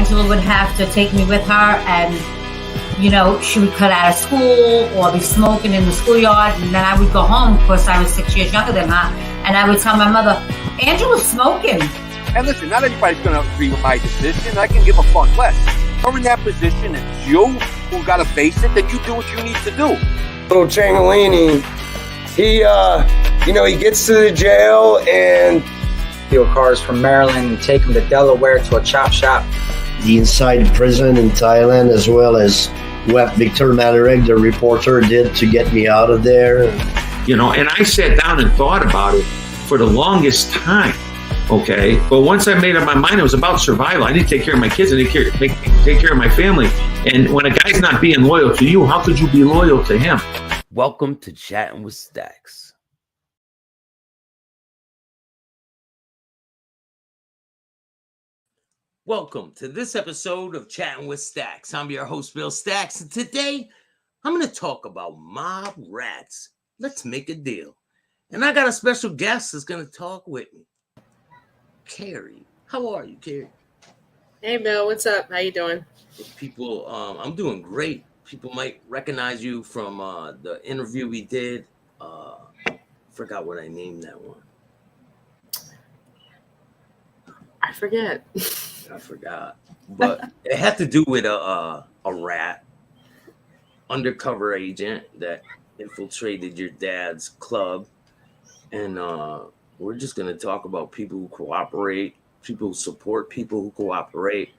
Angela would have to take me with her, and she would cut out of school or be smoking in the schoolyard, and then I would go home. Of course, I was 6 years younger than her, and I would tell my mother, Angela's smoking. And listen, not everybody's going to agree with my decision. I can give a fuck less. You're in that position, it's you who got to face it, then you do what you need to do. Little Changolini, he gets to the jail and steal cars from Maryland and take them to Delaware to a chop shop. The inside prison in Thailand, as well as what Victor Malarek, the reporter, did to get me out of there. And I sat down and thought about it for the longest time. Okay, but once I made up my mind, it was about survival. I need to take care of my kids. I need to take care of my family. And when a guy's not being loyal to you, how could you be loyal to him? Welcome to Chattin with Staxx. Welcome to this episode of Chattin with Staxx. I'm your host, Bill Staxx, and today I'm going to talk about mob rats. Let's make a deal. And I got a special guest that's going to talk with me. Carrie, how are you, Carrie? Hey, Bill, what's up? How you doing? People, I'm doing great. People might recognize you from the interview we did. Forgot what I named that one. I forget. I forgot, but it had to do with a rat, undercover agent that infiltrated your dad's club, and we're just going to talk about people who cooperate, people who support people who cooperate,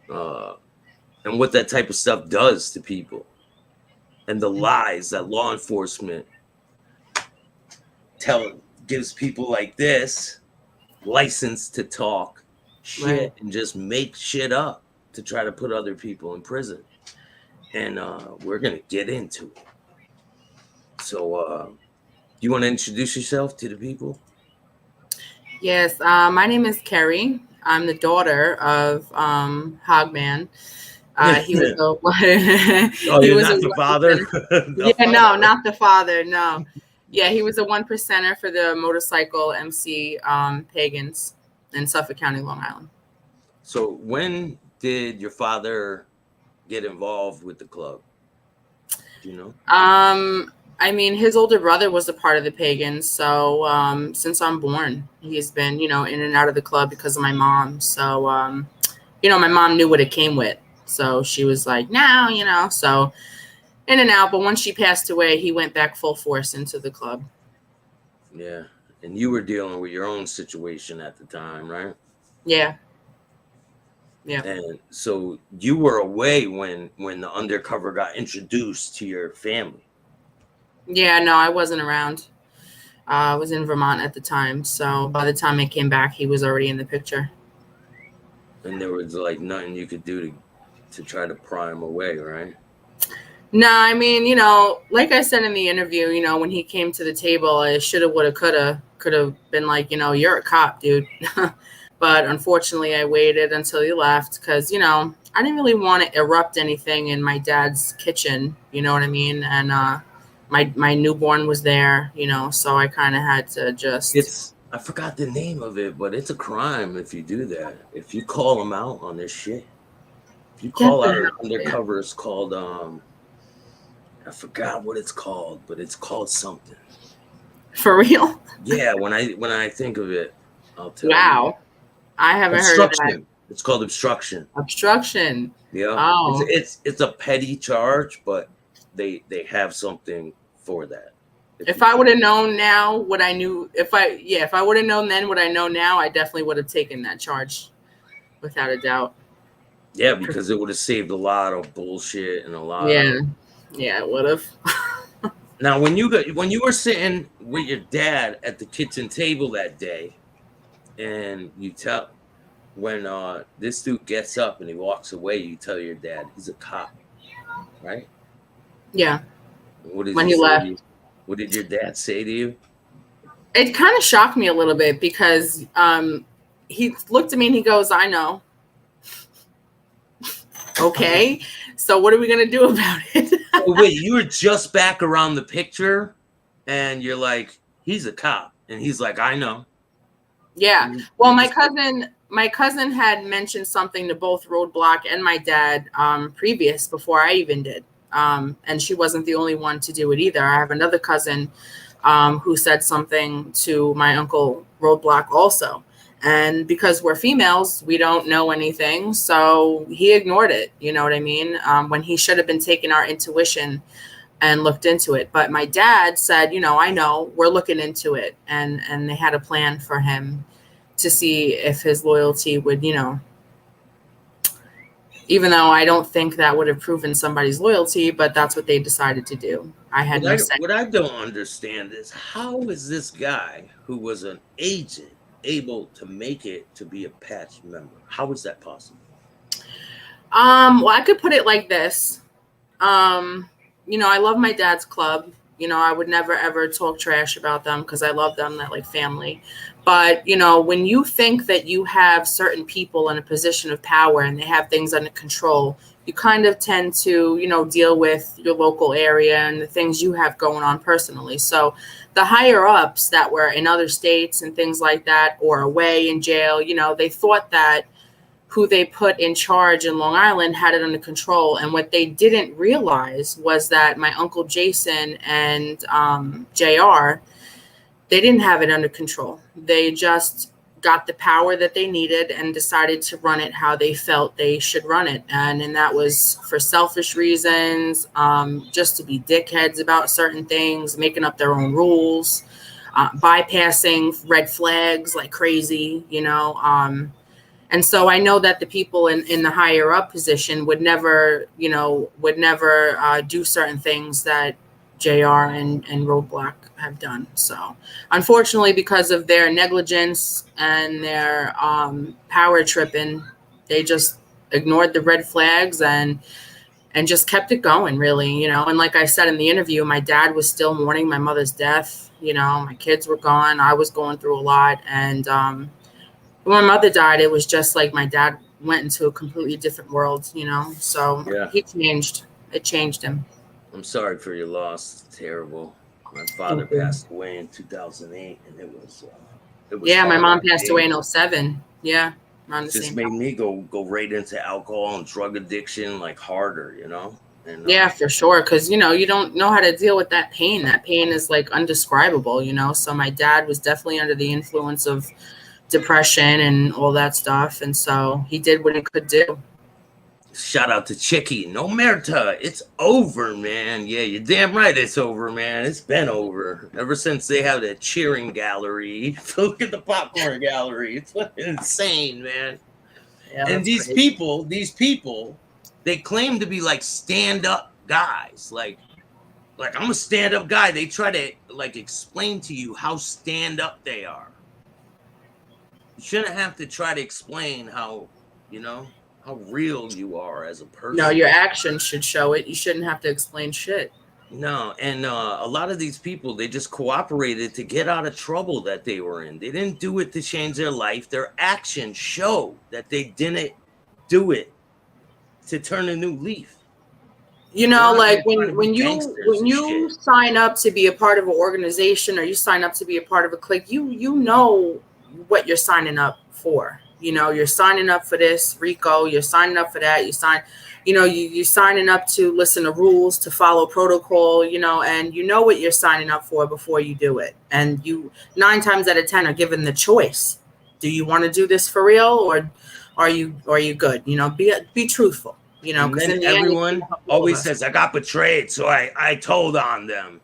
and what that type of stuff does to people, and the lies that law enforcement gives people like this license to talk shit, right, and just make shit up to try to put other people in prison. And we're going to get into it. So you want to introduce yourself to the people? Yes, my name is Carrie. I'm the daughter of Hogman. He was the father? No, not the father. No. Yeah, he was a 1%er for the motorcycle MC Pagans in Suffolk County, Long Island. So when did your father get involved with the club? Do you know? His older brother was a part of the Pagans. So since I'm born, he's been, in and out of the club because of my mom. So, my mom knew what it came with. So she was like, no, so in and out. But once she passed away, he went back full force into the club. Yeah. And you were dealing with your own situation at the time, right? Yeah. Yeah. And so you were away when the undercover got introduced to your family. Yeah, no, I wasn't around. I was in Vermont at the time. So by the time I came back, he was already in the picture. And there was like nothing you could do to try to pry him away, right? No, like I said in the interview, when he came to the table, I shoulda, woulda, could have been like, you're a cop, dude. But unfortunately, I waited until he left because, I didn't really want to erupt anything in my dad's kitchen. You know what I mean? And my newborn was there, so I kind of had to just. I forgot the name of it, but it's a crime if you do that. If you call them out on their shit. If you call out an undercover, it's called, I forgot what it's called, but it's called something. For real? Yeah, when I think of it, I'll tell you. Wow. I haven't heard of that. It's called obstruction. Obstruction. Yeah. Oh. It's a petty charge, but they have something for that. If I would have known now what I knew, if I would have known then what I know now, I definitely would have taken that charge, without a doubt. Yeah, because it would have saved a lot of bullshit and a lot. Yeah, it would have. Now, when you were sitting with your dad at the kitchen table that day, and when this dude gets up and he walks away, you tell your dad he's a cop, right? Yeah. When he left. What did your dad say to you? It kind of shocked me a little bit because he looked at me and he goes, I know. Okay, so what are we going to do about it? Oh, wait, you were just back around the picture and you're like, he's a cop. And he's like, I know. Yeah. Well, my cousin my cousin had mentioned something to both Roadblock and my dad before I even did. And she wasn't the only one to do it either. I have another cousin who said something to my uncle Roadblock also. And because we're females, we don't know anything. So he ignored it. You know what I mean? When he should have been taking our intuition and looked into it. But my dad said, I know, we're looking into it. And they had a plan for him to see if his loyalty would, even though I don't think that would have proven somebody's loyalty, but that's what they decided to do. I had no say. What I don't understand is, how is this guy who was an agent able to make it to be a patch member? How is that possible? Well, I could put it like this. I love my dad's club. I would never ever talk trash about them because I love them. They're like family. But, when you think that you have certain people in a position of power and they have things under control, you kind of tend to, deal with your local area and the things you have going on personally. So the higher ups that were in other states and things like that, or away in jail, they thought that who they put in charge in Long Island had it under control. And what they didn't realize was that my Uncle Jason and JR, they didn't have it under control. They just got the power that they needed and decided to run it how they felt they should run it. And that was for selfish reasons, just to be dickheads about certain things, making up their own rules, bypassing red flags like crazy, And so I know that the people in the higher up position would never do certain things that JR and Roadblock have done. So unfortunately, because of their negligence and their power tripping, they just ignored the red flags and just kept it going, really, And like I said in the interview, my dad was still mourning my mother's death. My kids were gone. I was going through a lot. And when my mother died, it was just like my dad went into a completely different world, So Yeah. he changed. It changed him. I'm sorry for your loss. It's terrible. My father passed away in 2008, and it was yeah, my mom hard. passed away in 2007. Yeah. It just made me go right into alcohol and drug addiction like harder, And, yeah, for sure. Because, you don't know how to deal with that pain. That pain is like undescribable, So my dad was definitely under the influence of depression and all that stuff. And so he did what he could do. Shout out to Chicky. NOMERTA. It's over, man. Yeah, you're damn right it's over, man. It's been over. Ever since they have that cheering gallery. Look at the popcorn gallery. It's insane, man. Yeah, and these people, they claim to be like stand-up guys. Like I'm a stand-up guy. They try to like explain to you how stand-up they are. You shouldn't have to try to explain how real you are as a person. No, your actions should show it. You shouldn't have to explain shit. No, and a lot of these people, they just cooperated to get out of trouble that they were in. They didn't do it to change their life. Their actions show that they didn't do it to turn a new leaf. Like when you sign up to be a part of an organization or you sign up to be a part of a clique, you know what you're signing up for. You're signing up for this, Rico. You're signing up for that. You're signing up to listen to rules, to follow protocol, and you know what you're signing up for before you do it. And you 9 times out of 10 are given the choice. Do you want to do this for real, or are you good? Be truthful. And then everyone always says, "I got betrayed, so I told on them."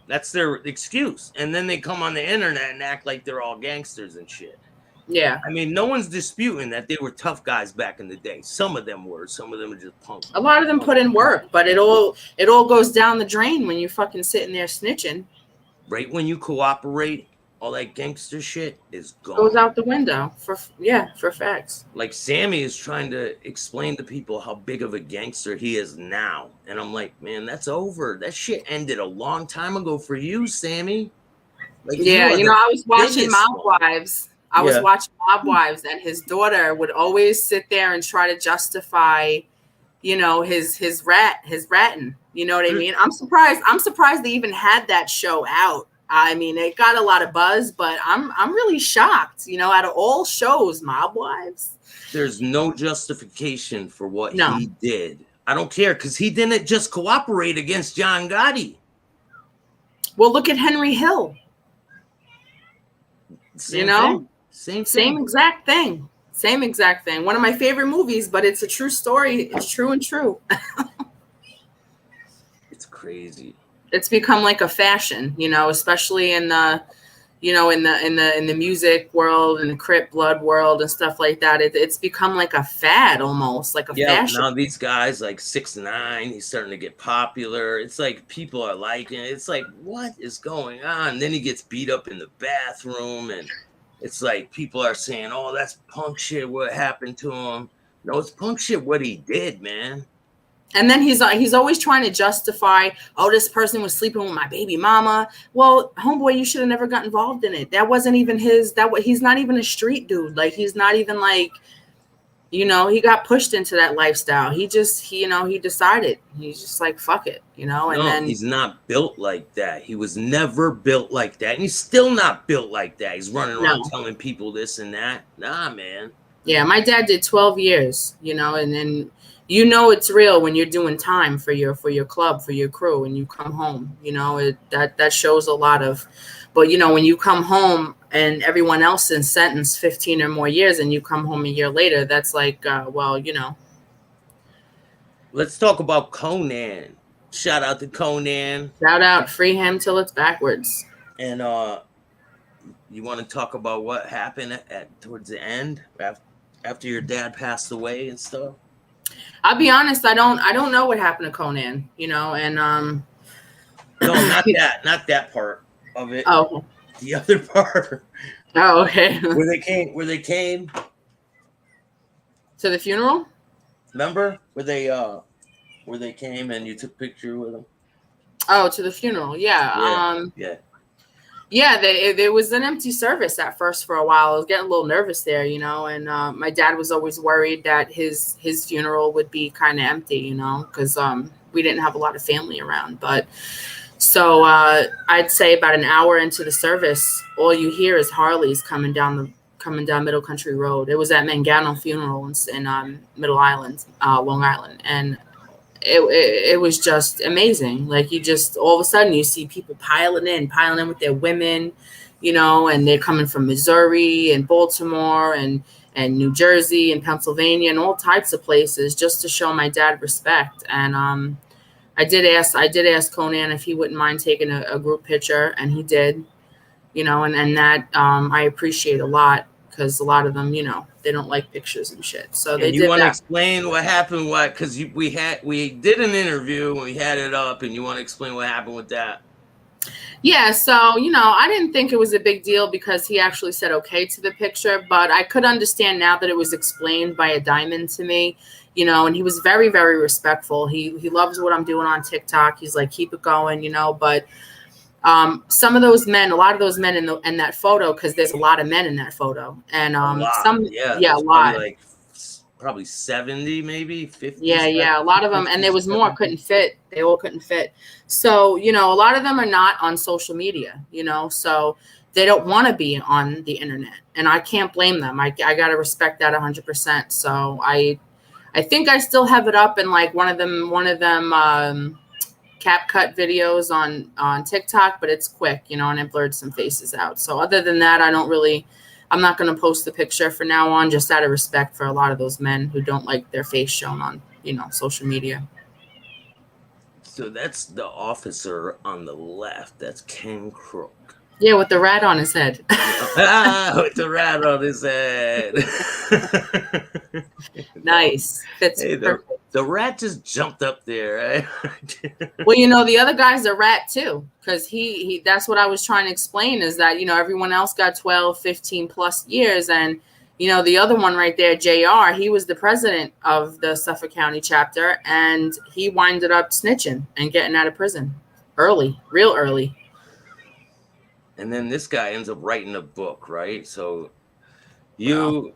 That's their excuse. And then they come on the internet and act like they're all gangsters and shit. Yeah. I mean, no one's disputing that they were tough guys back in the day. Some of them were. Some of them are just punks. A lot of them put in work, but it all goes down the drain when you're fucking sitting there snitching. Right when you cooperate, all that gangster shit is gone. Goes out the window for facts. Like Sammy is trying to explain to people how big of a gangster he is now. And I'm like, man, that's over. That shit ended a long time ago for you, Sammy. Like, yeah, I was watching Mob Wives. I was watching Mob Wives, and his daughter would always sit there and try to justify, his ratting. You know what I mean? I'm surprised they even had that show out. I mean, it got a lot of buzz, but I'm really shocked. You know, out of all shows, Mob Wives. There's no justification for what No. he did. I don't care because he didn't just cooperate against John Gotti. Well, look at Henry Hill. Same you know, thing. Same exact thing. Same exact thing. One of my favorite movies, but it's a true story. It's true and true. It's crazy. It's become like a fashion, you know, especially in the, you know, in the music world and the Crip Blood world and stuff like that. It's become like a fad, almost like a fashion. Now these guys like 6ix9ine, he's starting to get popular. It's like people are liking it. It's like, what is going on? And then he gets beat up in the bathroom, and it's like people are saying, "Oh, that's punk shit. What happened to him?" No, it's punk shit. What he did, man. And then he's always trying to justify, oh, this person was sleeping with my baby mama. Well, homeboy, you should have never got involved in it. That wasn't even his. He's not even a street dude. Like, he's not even like, you know, he got pushed into that lifestyle. He decided. He's just like, fuck it, you know. And then he's not built like that. He was never built like that, and he's still not built like that. He's running around telling people this and that. Nah, man. Yeah, my dad did 12 years, you know, and then. You know it's real when you're doing time for your club, for your crew, and you come home. You know, that shows a lot of. But, you know, when you come home and everyone else is sentenced 15 or more years and you come home a year later, that's like, well, you know. Let's talk about Conan. Shout out to Conan. Shout out, free him till it's backwards. And you want to talk about what happened at towards the end after your dad passed away and stuff? I'll be honest, I don't know what happened to Conan, you know, and no, not that part of it. Oh, the other part. Oh, okay. where they came to the funeral. Remember where they came and you took a picture with them? Oh, to the funeral, yeah. Yeah, there was an empty service at first for a while. I was getting a little nervous there, you know, and my dad was always worried that his funeral would be kind of empty, you know, because we didn't have a lot of family around. But so I'd say about an hour into the service, all you hear is Harleys coming down Middle Country Road. It was at Mangano Funeral in Middle Island, Long Island, and it was just amazing. Like, you just all of a sudden you see people piling in with their women, you know, and they're coming from Missouri and Baltimore and New Jersey and Pennsylvania and all types of places just to show my dad respect. And I did ask Conan if he wouldn't mind taking a group picture, and he did, you know, and that I appreciate a lot, because a lot of them, you know, they don't like pictures and shit. So they did that. You want to explain what happened? What? Because we did an interview and we had it up, and you want to explain what happened with that? Yeah. So, you know, I didn't think it was a big deal because he actually said okay to the picture, but I could understand now that it was explained by a diamond to me, you know, and he was very, very respectful. He loves what I'm doing on TikTok. He's like, keep it going, you know, but some of those men, a lot of those men in that photo, because there's a lot of men in that photo, and a lot, like probably 70, maybe 50. Yeah, a lot of them, and there was more couldn't fit. They all couldn't fit. So, you know, a lot of them are not on social media, you know, so they don't want to be on the internet, and I can't blame them. I gotta respect that 100%. So I think I still have it up in like one of them. Cap cut videos on TikTok, but it's quick, you know, and it blurred some faces out. So other than that, I'm not going to post the picture for now on, just out of respect for a lot of those men who don't like their face shown on, you know, social media. So that's the officer on the left. That's Ken Crook. Yeah, with the rat on his head. With the rat on his head. Nice. Fits hey, perfect. The rat just jumped up there, right? Well, you know, the other guy's a rat too, because he that's what I was trying to explain, is that, you know, everyone else got 12, 15 plus years. And, you know, the other one right there, JR, he was the president of the Suffolk County chapter, and he winded up snitching and getting out of prison real early. And then this guy ends up writing a book, right? So you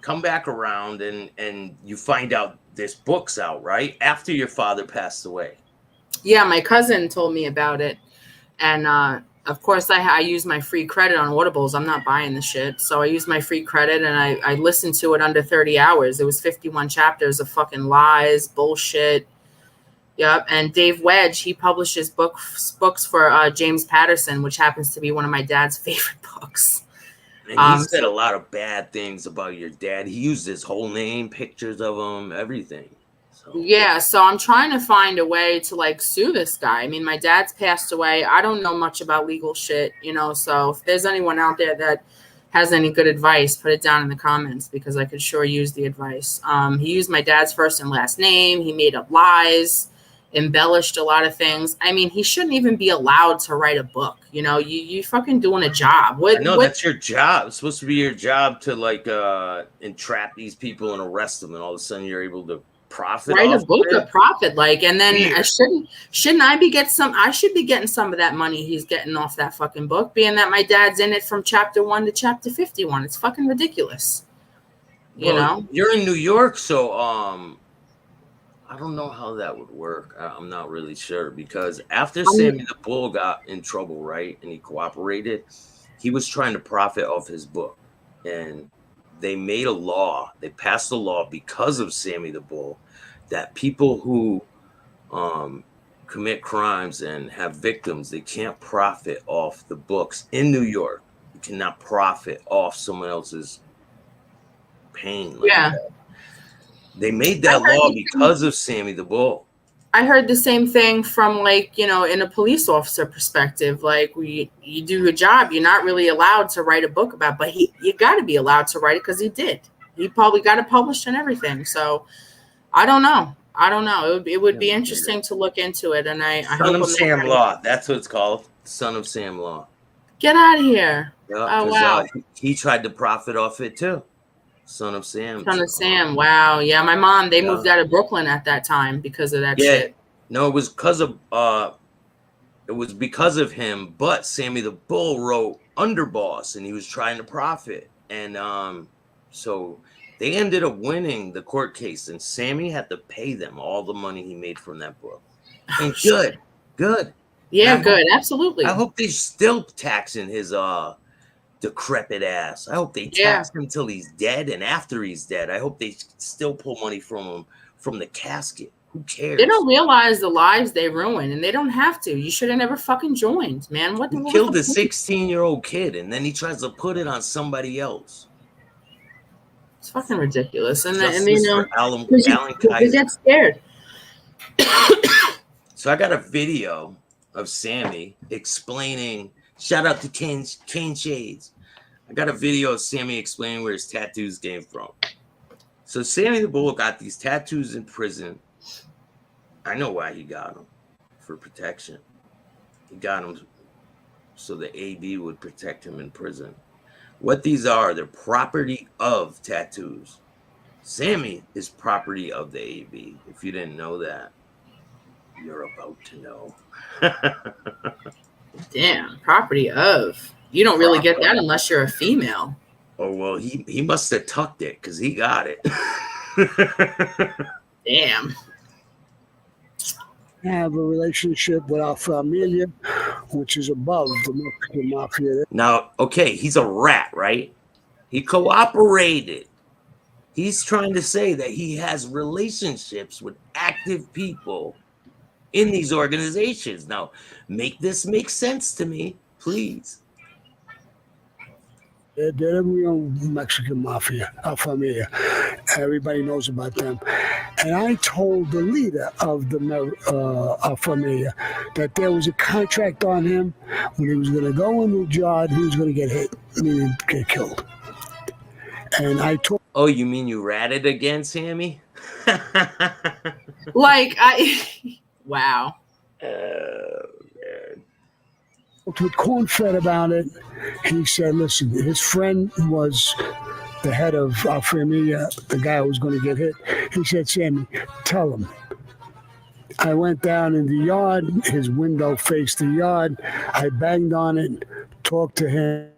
come back around and you find out this book's out, right? After your father passed away. Yeah, my cousin told me about it, and of course I use my free credit on Audibles. I'm not buying the shit, so I use my free credit and I listened to it under 30 hours. It was 51 chapters of fucking lies, bullshit. Yep, and Dave Wedge, he publishes books for James Patterson, which happens to be one of my dad's favorite books. And he said a lot of bad things about your dad. He used his whole name, pictures of him, everything. So. Yeah, so I'm trying to find a way to like sue this guy. I mean, my dad's passed away. I don't know much about legal shit, you know, so if there's anyone out there that has any good advice, put it down in the comments because I could sure use the advice. He used my dad's first and last name. He made up lies, embellished a lot of things. I mean, he shouldn't even be allowed to write a book. You know, you fucking doing a job. That's your job. It's supposed to be your job to like entrap these people and arrest them, and all of a sudden you're able to profit. Write a book of profit, like, and then shouldn't I be getting some? I should be getting some of that money he's getting off that fucking book, being that my dad's in it from chapter 1 to chapter 51. It's fucking ridiculous. You know, you're in New York, so I don't know how that would work. I'm not really sure because after Sammy the Bull got in trouble, right, and he cooperated, he was trying to profit off his book, and they made a law. They passed a law because of Sammy the Bull that people who commit crimes and have victims, they can't profit off the books in New York. You cannot profit off someone else's pain. Like that. They made that law because of Sammy the Bull. I heard the same thing from, like, you know, in a police officer perspective. Like, you do your job, you're not really allowed to write a book about, but you got to be allowed to write it because he did. He probably got it published and everything. So I don't know. It would be interesting to look into it. And I Son of Sam Law. That's what it's called. Son of Sam Law. Get out of here. Yeah, oh, wow. He tried to profit off it too. Son of Sam. Son of Sam. Wow. Yeah, my mom, they moved out of Brooklyn at that time because of that shit. No, it was because of him, but Sammy the Bull wrote Underboss and he was trying to profit. And so they ended up winning the court case and Sammy had to pay them all the money he made from that book. And good. Yeah, good. Absolutely. I hope they're still taxing his decrepit ass. I hope they tax him till he's dead, and after he's dead, I hope they still pull money from him from the casket. Who cares? They don't realize the lives they ruin, and they don't have to. You should have never fucking joined, man. What he killed a 16-year-old kid, and then he tries to put it on somebody else. It's fucking ridiculous, and you know, Alan they get scared. So I got a video of Sammy explaining. Shout out to Kane Shades. I got a video of Sammy explaining where his tattoos came from. So Sammy the Bull got these tattoos in prison. I know why he got them. For protection. He got them so the AB would protect him in prison. What these are, they're property of tattoos. Sammy is property of the AB. If you didn't know that, you're about to know. Damn, property of. You don't really get that unless you're a female. Oh, well, he must have tucked it because he got it. Damn. I have a relationship with our familia, which is above the Mexican mafia. Now, okay, he's a rat, right? He cooperated. He's trying to say that he has relationships with active people in these organizations. Now, make this make sense to me, please. They're real Mexican mafia, our familia. Everybody knows about them. And I told the leader of the our familia that there was a contract on him when he was going to go in the yard, he was going to get hit, meaning get killed. And I told. Oh, you mean you ratted again, Sammy? Wow. Man. With Cornfed about it, he said, listen, his friend was the head of our familia, the guy who was going to get hit. He said, Sammy, tell him. I went down in the yard. His window faced the yard. I banged on it, talked to him.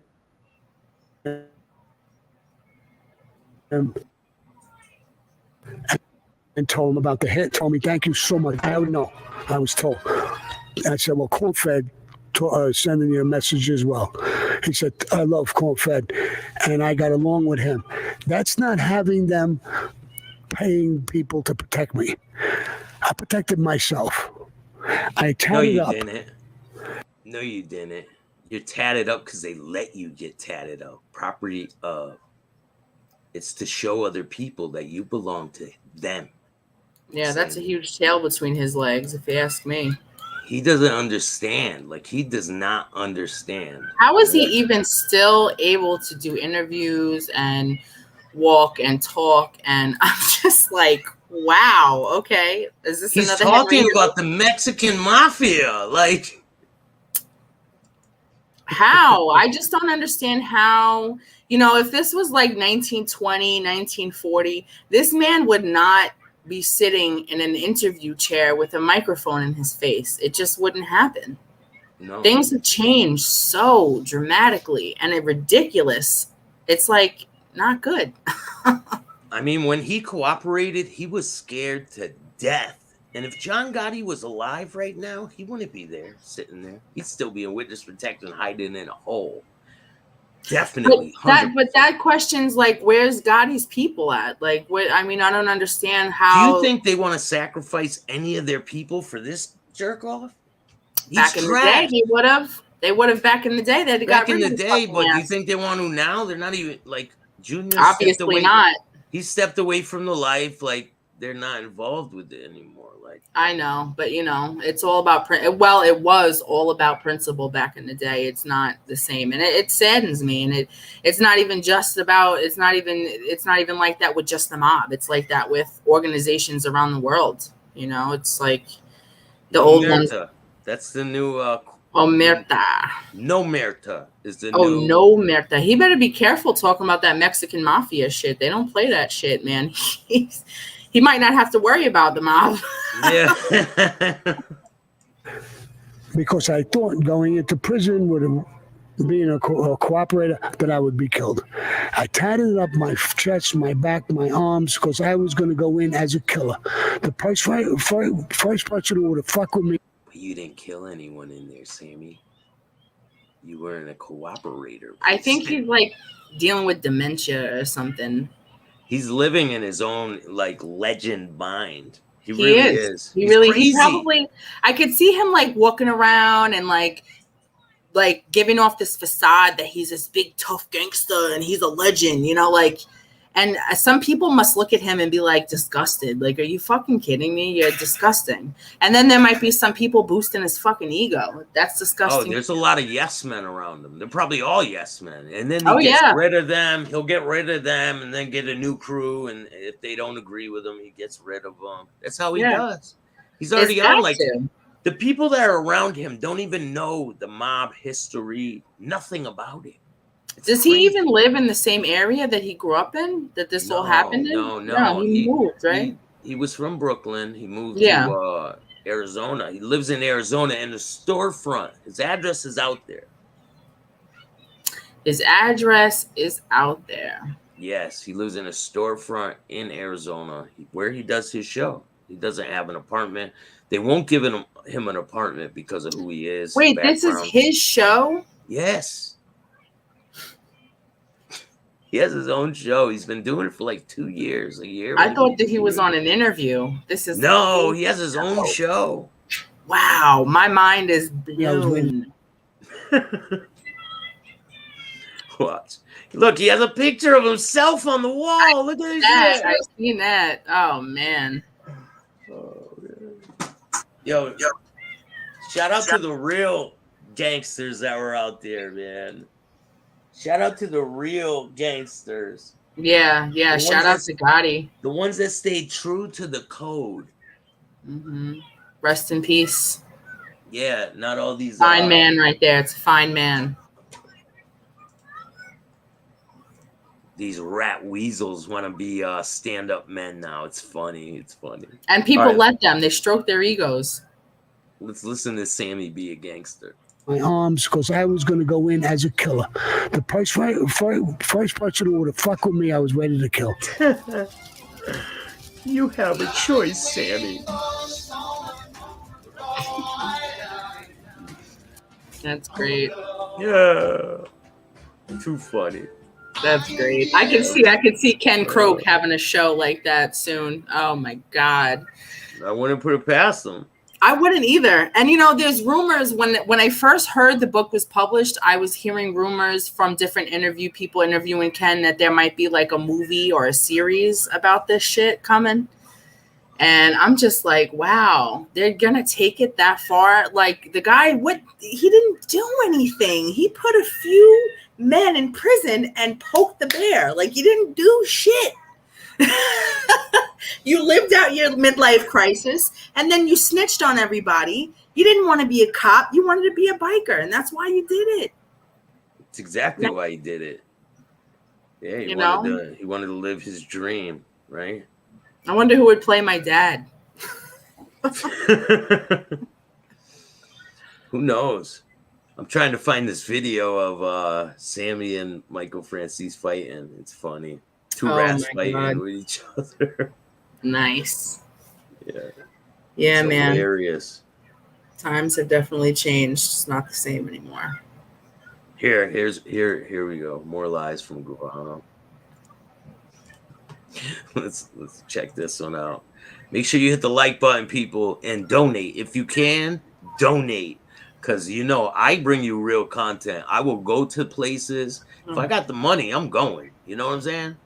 And and told him about the hit. Told me, thank you so much. I don't know. I was told. I said, well, Corn-Fed sending you a message as well. He said, I love Corn-Fed, and I got along with him. That's not having them paying people to protect me. I protected myself. I tatted up. No, you didn't. You're tatted up because they let you get tatted up. Property it's to show other people that you belong to them. Yeah, that's a huge tail between his legs, if you ask me. He doesn't understand. Like, he does not understand. How is he even still able to do interviews and walk and talk? And I'm just like, wow, okay. Is this He's another talking Henry? about the Mexican mafia. Like, how? I just don't understand how, if this was like 1920, 1940, this man would not be sitting in an interview chair with a microphone in his face. It just wouldn't happen. no. Things have changed so dramatically and it's ridiculous. It's like not good. I mean, when he cooperated, he was scared to death. And if John Gotti was alive right now, he wouldn't be there, sitting there. He'd still be in witness protection, hiding in a hole. Definitely. But that question's like, where's Gotti's people at? Like, what? I mean, I don't understand how. Do you think they want to sacrifice any of their people for this jerk off? Back in the day, they would have. They would have back in the day. They got Back in rid the of day, fucking but do you ass. think they want to now? They're not even like Junior. Obviously not. He stepped away from the life. Like, they're not involved with it anymore. Like, I know, but it's all about well, it was all about principle back in the day. It's not the same, and it saddens me. And it's not even just about. It's not even like that with just the mob. It's like that with organizations around the world. It's like the old ones. That's the new. NOMERTA. NOMERTA is the new. new. NOMERTA. He better be careful talking about that Mexican mafia shit. They don't play that shit, man. He might not have to worry about the mob. Yeah. Because I thought going into prison with being a cooperator that I would be killed. I tatted up my chest, my back, my arms because I was going to go in as a killer. The first person who would have fucked with me. But you didn't kill anyone in there, Sammy. You weren't a cooperator. I think he's like dealing with dementia or something. He's living in his own like legend mind. He really is. He He's really. crazy. He probably. I could see him like walking around and like giving off this facade that he's this big tough gangster and he's a legend. And some people must look at him and be like disgusted. Like, are you fucking kidding me? You're disgusting. And then there might be some people boosting his fucking ego. That's disgusting. Oh, there's a lot of yes men around him. They're probably all yes men. And then he gets rid of them. He'll get rid of them and then get a new crew. And if they don't agree with him, he gets rid of them. That's how he does. He's already on like the people that are around him don't even know the mob history, nothing about it. Does he even live in the same area that he grew up in? That this all happened in? No. He moved, right? He was from Brooklyn. He moved to Arizona. He lives in Arizona in a storefront. His address is out there. His address is out there. Yes, he lives in a storefront in Arizona where he does his show. He doesn't have an apartment. They won't give him an apartment because of who he is. Wait, this is his show? Yes. He has his own show. He's been doing it for like 2 years, a year. I thought that he was on an interview. No, he has his own show. Wow, my mind is blown. Watch. Look, he has a picture of himself on the wall. Look at this. I've seen that. Oh man. Yo, shout out to the real gangsters that were out there, man. Shout out to the real gangsters. Yeah. Shout out to Gotti. The ones that stayed true to the code. Mm-hmm. Rest in peace. Yeah, not all these. Fine man right there. It's a fine man. These rat weasels want to be stand-up men now. It's funny. And people let them. They stroke their egos. Let's listen to Sammy be a gangster. My arms because I was going to go in as a killer. The first person who would have fucked with me, I was ready to kill. You have a choice, Sammy. That's great. Yeah. Too funny. That's great. I could see Ken Kroke having a show like that soon. Oh my God. I wouldn't put it past them. I wouldn't either. And there's rumors when I first heard the book was published, I was hearing rumors from different people interviewing Ken that there might be like a movie or a series about this shit coming. And I'm just like, wow, they're gonna take it that far. Like the guy, he didn't do anything. He put a few men in prison and poked the bear. Like you didn't do shit. You lived out your midlife crisis and then you snitched on everybody. You didn't want to be a cop. You wanted to be a biker. And that's why you did it. It's exactly why he did it. Yeah, he wanted to live his dream, right? I wonder who would play my dad. Who knows? I'm trying to find this video of Sammy and Michael Francis fighting. It's funny. Two rats fighting with each other. Nice. Yeah. Yeah, it's man. Hilarious. Times have definitely changed. It's not the same anymore. Here we go. More lies from Guano. Let's check this one out. Make sure you hit the like button, people, and donate. If you can, donate. Because I bring you real content. I will go to places. If I got the money, I'm going. You know what I'm saying?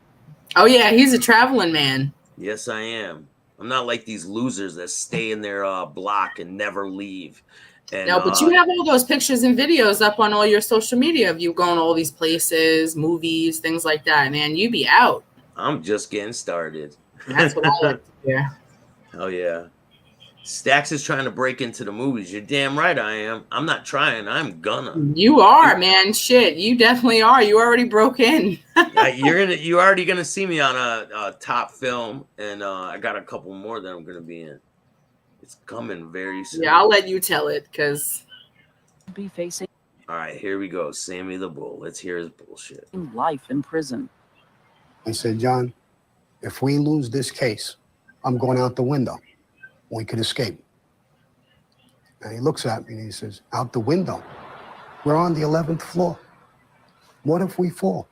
Oh, yeah, he's a traveling man. Yes, I am. I'm not like these losers that stay in their block and never leave. And, no, but you have all those pictures and videos up on all your social media of you going to all these places, movies, things like that. Man, you be out. I'm just getting started. That's what I like to hear. Oh, yeah. Staxx is trying to break into the movies. You're damn right I am. I'm not trying. I'm gonna. You are, man. Shit, you definitely are. You already broke in. You're already gonna see me on a top film, and I got a couple more that I'm gonna be in. It's coming very soon. Yeah, I'll let you tell it, because be facing. All right, here we go. Sammy the Bull. Let's hear his bullshit. Life in prison. I said, John, if we lose this case, I'm going out the window. We could escape. And he looks at me and he says, out the window? We're on the 11th floor. What if we fall?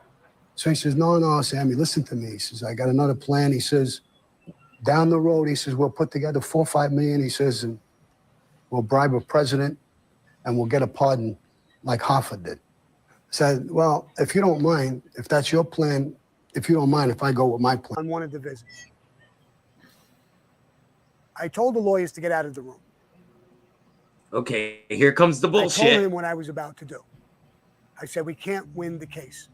So he says, no, Sammy, listen to me. He says, I got another plan. He says, down the road, he says, we'll put together $4 or $5 million. He says, and we'll bribe a president and we'll get a pardon like Hoffa did. I said, well, if you don't mind, if that's your plan, if you don't mind if I go with my plan. On one of the visits. I told the lawyers to get out of the room. Okay, here comes the bullshit. I told him what I was about to do. I said, we can't win the case.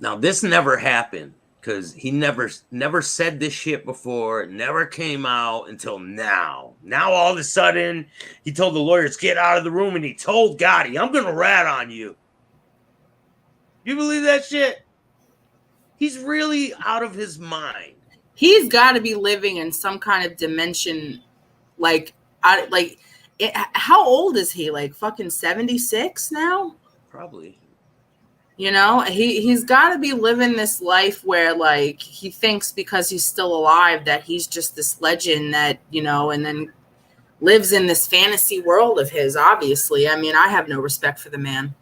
Now, this never happened because he never said this shit before. It never came out until now. Now, all of a sudden, he told the lawyers, get out of the room, and he told Gotti, I'm going to rat on you. You believe that shit? He's really out of his mind. He's got to be living in some kind of dimension. How old is he? Like fucking 76 now? Probably. He's got to be living this life where like he thinks because he's still alive that he's just this legend that, and then lives in this fantasy world of his, obviously. I mean, I have no respect for the man.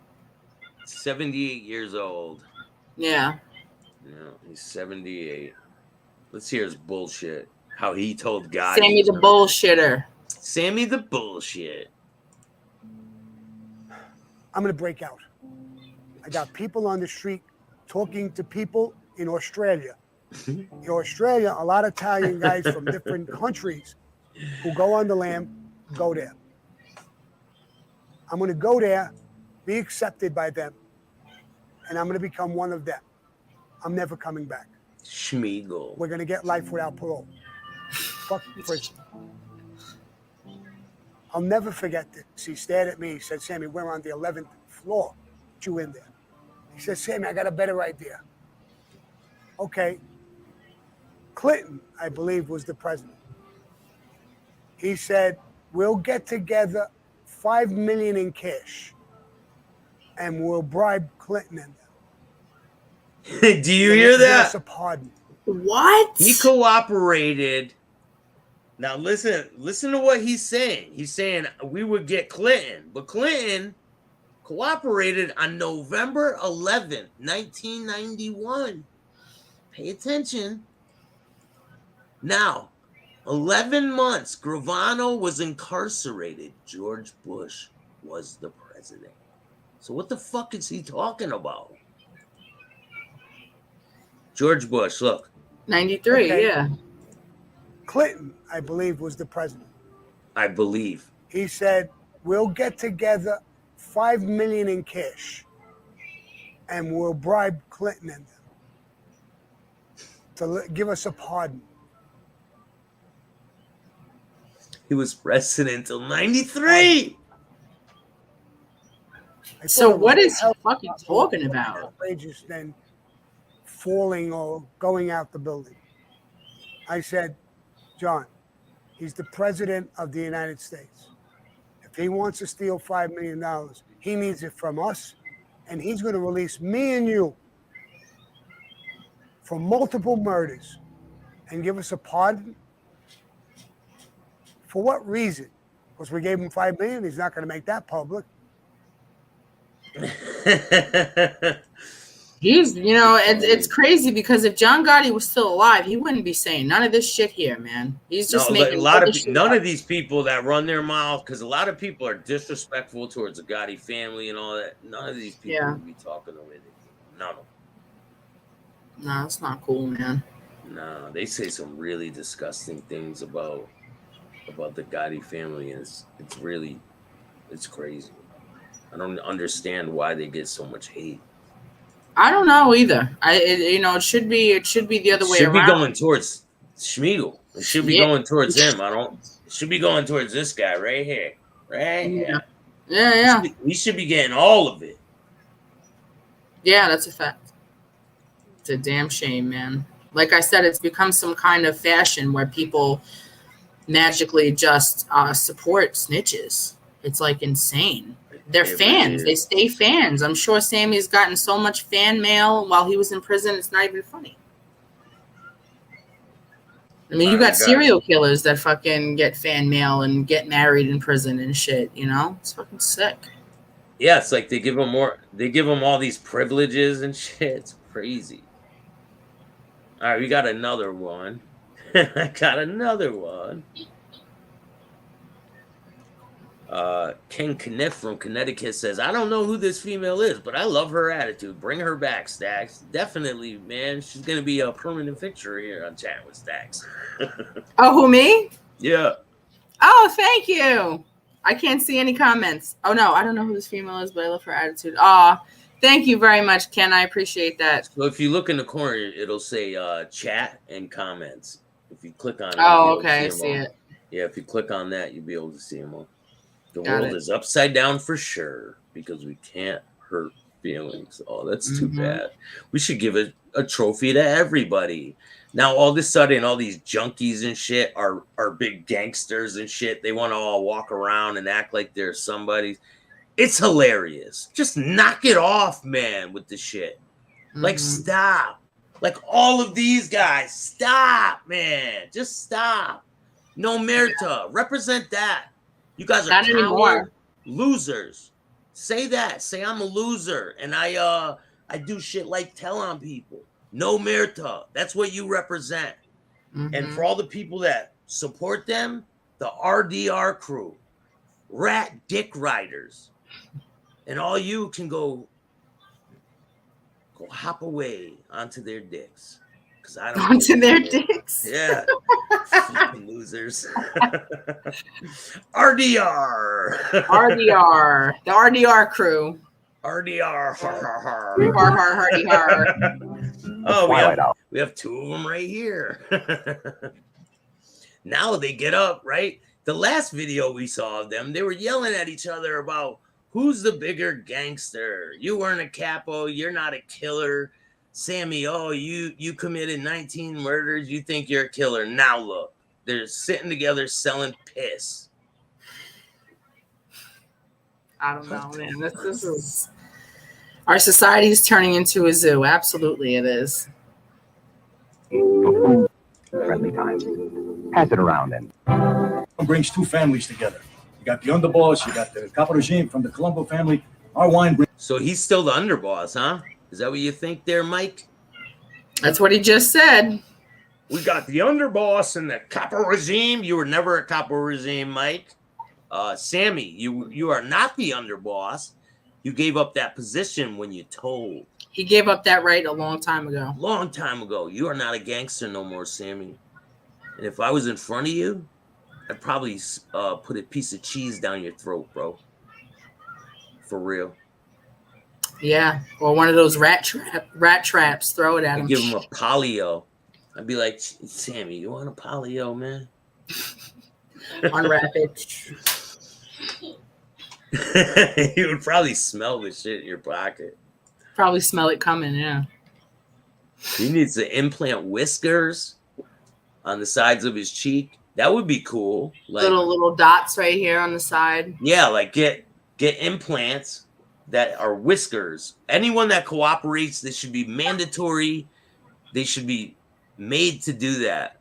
78 years old. Yeah. Yeah, he's 78. Let's hear his bullshit. How he told God. Sammy the bullshitter. Sammy the bullshit. I'm going to break out. I got people on the street talking to people in Australia. In Australia, a lot of Italian guys from different countries who go on the lam go there. I'm going to go there, be accepted by them, and I'm going to become one of them. I'm never coming back. Schmeagle. We're going to get life without parole. Fuck prison. I'll never forget this. He stared at me. He said, Sammy, we're on the 11th floor. Put you in there. He said, Sammy, I got a better idea. Okay. Clinton, I believe, was the president. He said, we'll get together $5 million in cash and we'll bribe Clinton in there. Do you hear that? Give us a pardon. What? He cooperated. Now listen to what he's saying. He's saying we would get Clinton, but Clinton cooperated on November 11th, 1991. Pay attention. Now, 11 months, Gravano was incarcerated. George Bush was the president. So what the fuck is he talking about? George Bush, look. 93, Okay. yeah. Clinton, I believe, was the president. I believe. He said, we'll get together $5 million in cash and we'll bribe Clinton and them to give us a pardon. He was president until 93. So what is he fucking talking about? Outrageous than falling or going out the building. I said, John, he's the president of the United States. If he wants to steal $5 million, he needs it from us, and he's going to release me and you for multiple murders and give us a pardon. For what reason? Because we gave him $5 million. He's not going to make that public. He's, it's crazy because if John Gotti was still alive, he wouldn't be saying none of this shit here, man. He's just making a lot of none of these people that run their mouth, because a lot of people are disrespectful towards the Gotti family and all that. None of these people would be talking the way they do. None of them. No, it's not cool, man. No, they say some really disgusting things about the Gotti family, and it's crazy. I don't understand why they get so much hate. I don't know either. It should be the other way around. Should be going towards Schmiegel. It should be going towards him. It should be going towards this guy right here. Right here. Yeah. We should be getting all of it. Yeah, that's a fact. It's a damn shame, man. Like I said, it's become some kind of fashion where people magically just support snitches. It's like insane. They're fans. They stay fans. I'm sure Sammy's gotten so much fan mail while he was in prison. It's not even funny. I mean, you got serial killers that fucking get fan mail and get married in prison and shit. It's fucking sick. Yeah, it's like they give them all these privileges and shit. It's crazy. All right, we got another one. I got another one. Ken Kniff from Connecticut says, I don't know who this female is, but I love her attitude. Bring her back, Staxx. Definitely, man. She's going to be a permanent fixture here on Chat with Staxx. Oh, who, me? Yeah. Oh, thank you. I can't see any comments. Oh, no, I don't know who this female is, but I love her attitude. Thank you very much, Ken. I appreciate that. So if you look in the corner, it'll say chat and comments. If you click on it. Oh, okay. I see it. Yeah, if you click on that, you'll be able to see them all. The Got world it. is upside down for sure because we can't hurt feelings. Oh, that's too bad. We should give a trophy to everybody. Now, all of a sudden, all these junkies and shit are big gangsters and shit. They want to all walk around and act like they're somebody. It's hilarious. Just knock it off, man, with the shit. Like, stop. Like, all of these guys, stop, man. Just stop. NOMERTA, represent that. You guys are coward losers. Say that. Say I'm a loser and I do shit like tell on people. NOMERTA. That's what you represent. And for all the people that support them, the RDR crew, rat dick riders, and all you can go hop away onto their dicks. I don't onto their dicks. Yeah. Fucking losers. RDR. RDR. The RDR crew. RDR. Oh, we have two of them right here. Now they get up, right? The last video we saw of them, they were yelling at each other about who's the bigger gangster. You weren't a capo. You're not a killer. Sammy, you committed 19 murders. You think you're a killer. Now look, they're sitting together selling piss. I don't know, man. This is our society is turning into a zoo. Absolutely, it is. Who friendly times. Pass it around then. Brings two families together. You got the underboss, you got the capo regime from the Colombo family. Our wine brings. So he's still the underboss, huh? Is that what you think there, Mike? That's what he just said. We got the underboss and the capo regime. You were never a capo regime, Mike. Sammy, you are not the underboss. You gave up that position when you told. He gave up that right a long time ago. Long time ago. You are not a gangster no more, Sammy. And if I was in front of you, I'd probably put a piece of cheese down your throat, bro. For real. Yeah, or one of those rat traps. Throw it at him. Give him a polio. I'd be like, Sammy, you want a polio, man? Unwrap it. You would probably smell the shit in your pocket. Probably smell it coming, yeah. He needs to implant whiskers on the sides of his cheek. That would be cool. Like, little dots right here on the side. Yeah, like get implants that are whiskers. Anyone that cooperates, they should be mandatory. They should be made to do that.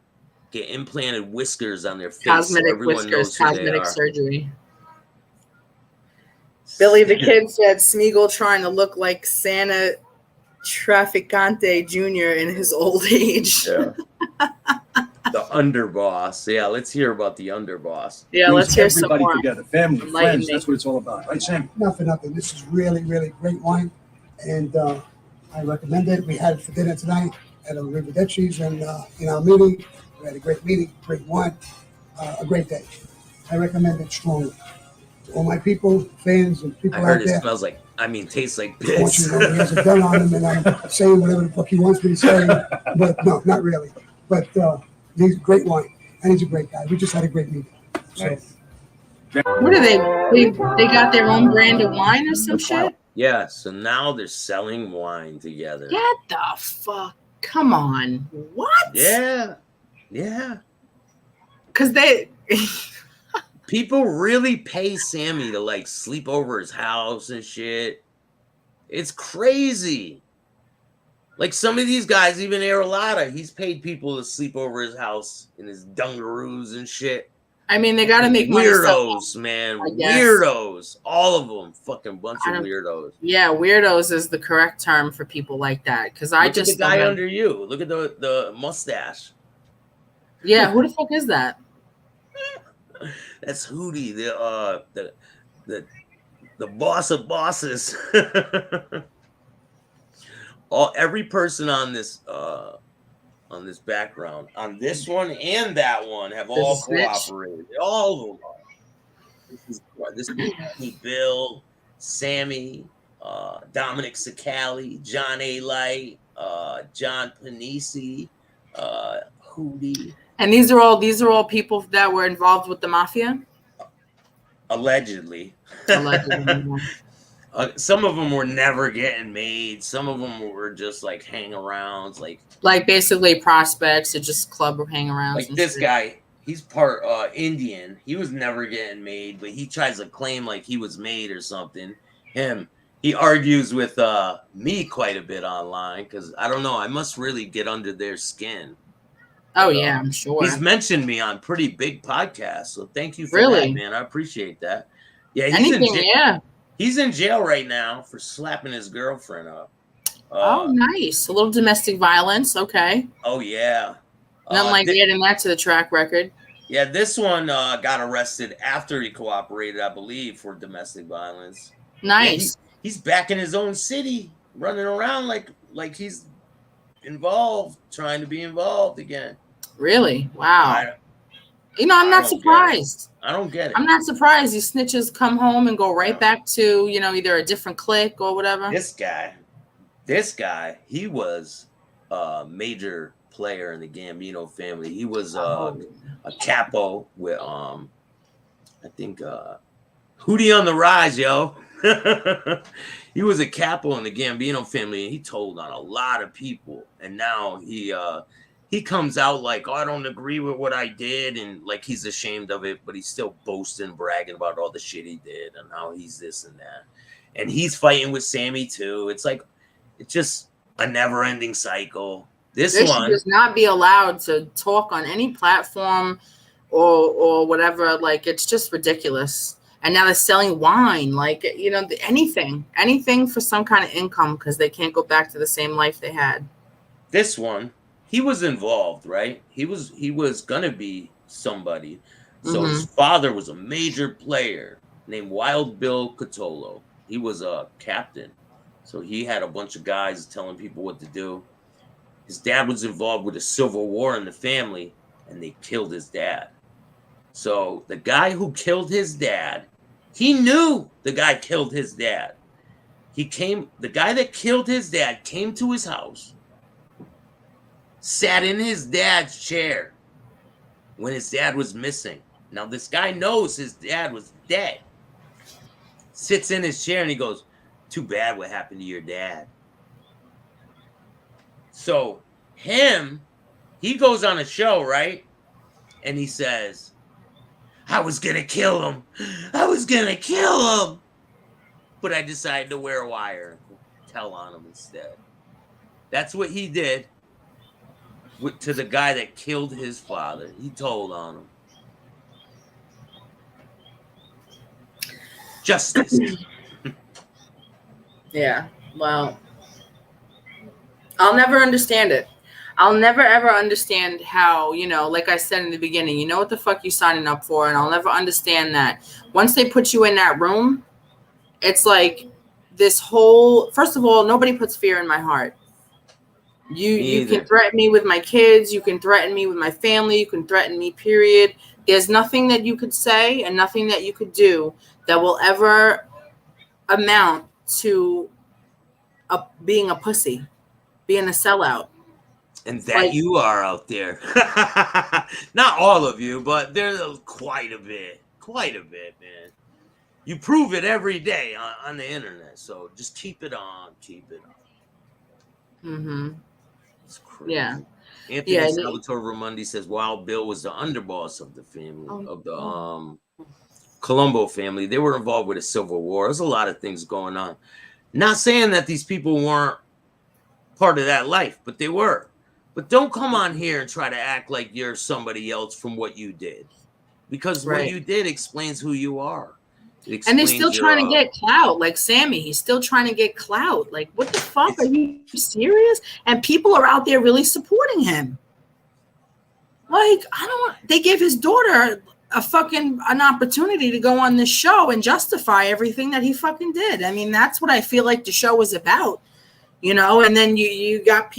Get implanted whiskers on their face. Cosmetic so everyone whiskers, knows who cosmetic they are. surgery. Billy the Kid said Smeagol trying to look like Santa Traficante Jr. in his old age. Yeah. The underboss. Yeah, let's hear about the underboss. Yeah, let's hear some everybody more. together, family, Enlighten friends. me. That's what it's all about, right, Sam? Not for nothing. This is really, really great wine, and I recommend it. We had it for dinner tonight at Arrivederci's, and in our meeting, we had a great meeting, great wine, a great day. I recommend it strongly. To all my people, fans, and people I heard out it there. smells like, tastes like I want you piss. to know he has a gun on him, and I'm saying whatever the fuck he wants me to say, but no, not really. But he's a great wine, and he's a great guy. We just had a great meeting. So. What are they? They got their own brand of wine or some shit? Yeah, so now they're selling wine together. Get the fuck. Come on. What? Yeah. Yeah. Because they. People really pay Sammy to like sleep over his house and shit. It's crazy. Like some of these guys, even Arolata, he's paid people to sleep over his house in his dungaroos and shit. I mean, they got to make money. Weirdos, man. Weirdos. All of them. Fucking bunch of weirdos. Yeah, weirdos is the correct term for people like that. Because I Look just. at the guy under you. Look at the mustache. Yeah, who the fuck is that? That's Hootie, the boss of bosses. Every person on this background, on this one and that one, have all cooperated. All of them. This is Bill, Sammy, Dominic Sicali, John A. Light, John Panisi, Hootie. And these are all people that were involved with the mafia? Allegedly. Some of them were never getting made. Some of them were just like hang-arounds, like basically prospects or just club hang-arounds. Like this guy, he's part Indian. He was never getting made, but he tries to claim like he was made or something. He argues with me quite a bit online because I don't know. I must really get under their skin. Oh, yeah, I'm sure. He's mentioned me on pretty big podcasts, so thank you for that, man. I appreciate that. Yeah, he's in jail right now for slapping his girlfriend up. Oh, nice. A little domestic violence. Okay. Oh, yeah. Nothing like adding that to the track record. Yeah, this one got arrested after he cooperated, I believe, for domestic violence. Nice. Yeah, he's back in his own city, running around like he's involved, trying to be involved again. Really? Wow. I'm not surprised. I don't get it. I'm not surprised. These snitches come home and go right back to, either a different clique or whatever. This guy, he was a major player in the Gambino family. He was a capo with, I think, Hootie on the Rise, yo. He was a capo in the Gambino family, and he told on a lot of people. And now he comes out like, I don't agree with what I did, and like he's ashamed of it, but he's still boasting, bragging about all the shit he did and how he's this and that. And he's fighting with Sammy too. It's like, it's just a never-ending cycle. This They should one, just not be allowed to talk on any platform or whatever. Like, it's just ridiculous. And now they're selling wine, like, you know, anything for some kind of income because they can't go back to the same life they had. this one, he was involved, right? He was gonna be somebody. So his father was a major player named Wild Bill Catolo. He was a captain. So he had a bunch of guys telling people what to do. His dad was involved with a civil war in the family, and they killed his dad. So the guy who killed his dad, he knew the guy killed his dad. The guy that killed his dad came to his house, sat in his dad's chair when his dad was missing. Now, this guy knows his dad was dead. Sits in his chair and he goes, "Too bad what happened to your dad." So he goes on a show, right? And he says, "I was going to kill him. I was going to kill him. But I decided to wear a wire and tell on him instead." That's what he did to the guy that killed his father. He told on him. Justice. Yeah, well, I'll never understand it. I'll never ever understand how, you know, like I said in the beginning, you know what the fuck you signing up for, and I'll never understand that. Once they put you in that room, it's like this whole, first of all, nobody puts fear in my heart. You can threaten me with my kids, you can threaten me with my family, you can threaten me, period. There's nothing that you could say and nothing that you could do that will ever amount to being a pussy, being a sellout. And that you are out there. Not all of you, but there's quite a bit, man. You prove it every day on the internet. So just keep it on. Mm-hmm. It's crazy. Yeah. Anthony Salvatore Ramundi says Wild Bill was the underboss of the family, of the Colombo family. They were involved with a civil war. There's a lot of things going on. Not saying that these people weren't part of that life, but they were. But don't come on here and try to act like you're somebody else from what you did. Because what you did explains who you are. And they're still trying to get clout, like Sammy. He's still trying to get clout. Like, what the fuck? Are you serious? And people are out there really supporting him. Like, they gave his daughter an opportunity to go on this show and justify everything that he fucking did. I mean, that's what I feel like the show was about. You know, and then you got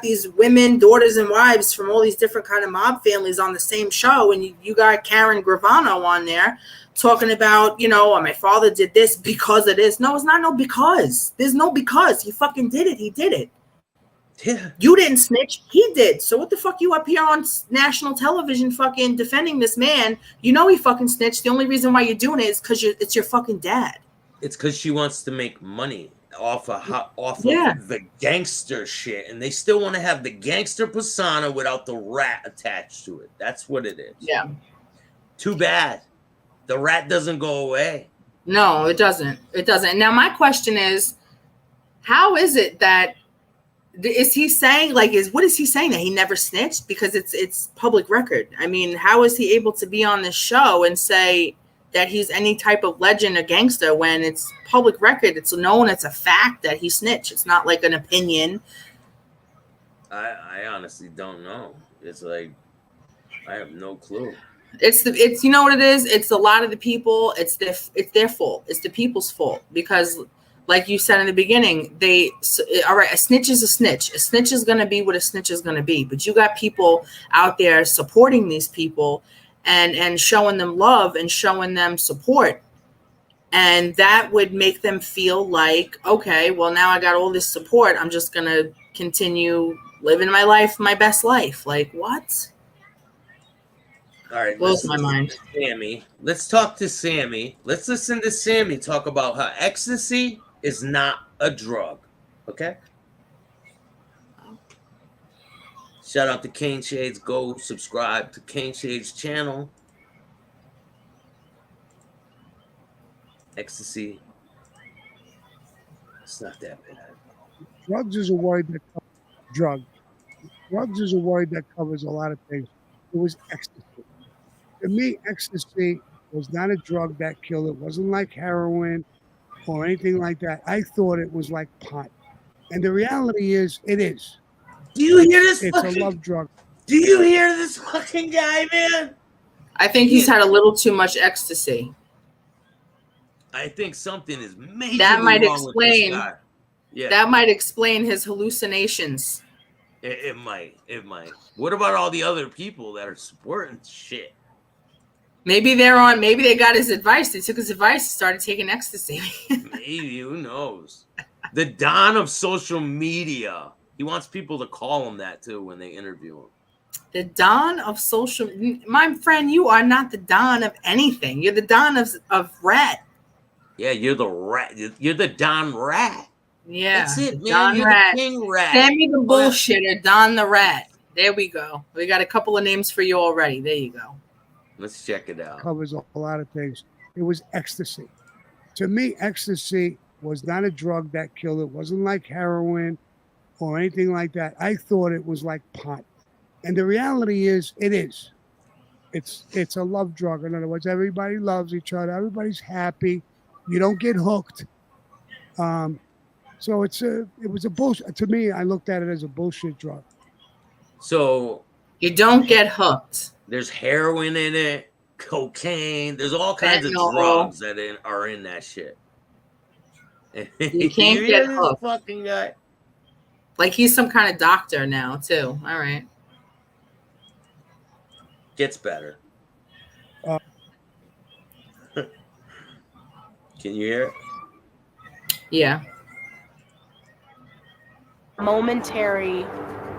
these women, daughters and wives from all these different kind of mob families on the same show. And you got Karen Gravano on there talking about, you know, my father did this because of this. No, it's not no because. There's no because. He fucking did it. He did it. Yeah. You didn't snitch. He did. So what the fuck you up here on national television fucking defending this man? You know he fucking snitched. The only reason why you're doing it is because it's your fucking dad. It's because she wants to make money off of the gangster shit, and they still want to have the gangster persona without the rat attached to it. That's what it is. Yeah. Too bad. The rat doesn't go away. No, it doesn't. It doesn't. Now my question is, how is it that is he saying what is he saying, that he never snitched? Because it's public record. I mean, how is he able to be on this show and say that he's any type of legend or gangster when it's public record? It's known, it's a fact that he snitched. It's not like an opinion. I honestly don't know. It's like, I have no clue. It's you know what it is? It's a lot of the people. It's their fault. It's the people's fault, because like you said in the beginning, all right, a snitch is a snitch. A snitch is going to be what a snitch is going to be. But you got people out there supporting these people and showing them love and showing them support. And that would make them feel like, okay, well, now I got all this support. I'm just going to continue living my life, my best life. Like, what? All right. Blows my mind. Sammy. Let's talk to Sammy. Let's listen to Sammy talk about how ecstasy is not a drug. Okay? Shout out to Kane Shades. Go subscribe to Kane Shades channel. Ecstasy. It's not that bad. Drugs is a word that comes from drug. drugs is a word that covers a lot of things. It was ecstasy. To me, ecstasy was not a drug that killed. It wasn't like heroin or anything like that. I thought it was like pot. And the reality is, it is. Do you hear this? It's a love drug. Do you hear this fucking guy, man? I think he's had a little too much ecstasy. I think something is majorly That might wrong with this explain. guy. Yeah, That might explain his hallucinations. it might. It might. What about all the other people that are supporting shit? Maybe they got his advice. They took his advice and started taking ecstasy. Maybe, who knows? The Don of social media. He wants people to call him that too when they interview him. The Don of social, my friend, you are not the Don of anything. You're the Don of rat. Yeah, you're the rat. You're the Don Rat. Yeah, That's it, man. Don You're Rat. the King Rat. Sammy the bullshitter, Don the Rat. There we go. We got a couple of names for you already. There you go. Let's check it out. Covers a lot of things. It was ecstasy. To me, ecstasy was not a drug that killed. It wasn't like heroin or anything like that. I thought it was like pot. And the reality is, it is. It's a love drug. In other words, everybody loves each other. Everybody's happy. You don't get hooked. So it was a bullshit. To me, I looked at it as a bullshit drug. So you don't get hooked. There's heroin in it, cocaine. There's all kinds of Fentanyl. drugs that are in that shit. You can't get this hooked. fucking guy. Like he's some kind of doctor now, too. All right. Gets better. Can you hear it? Yeah. Momentary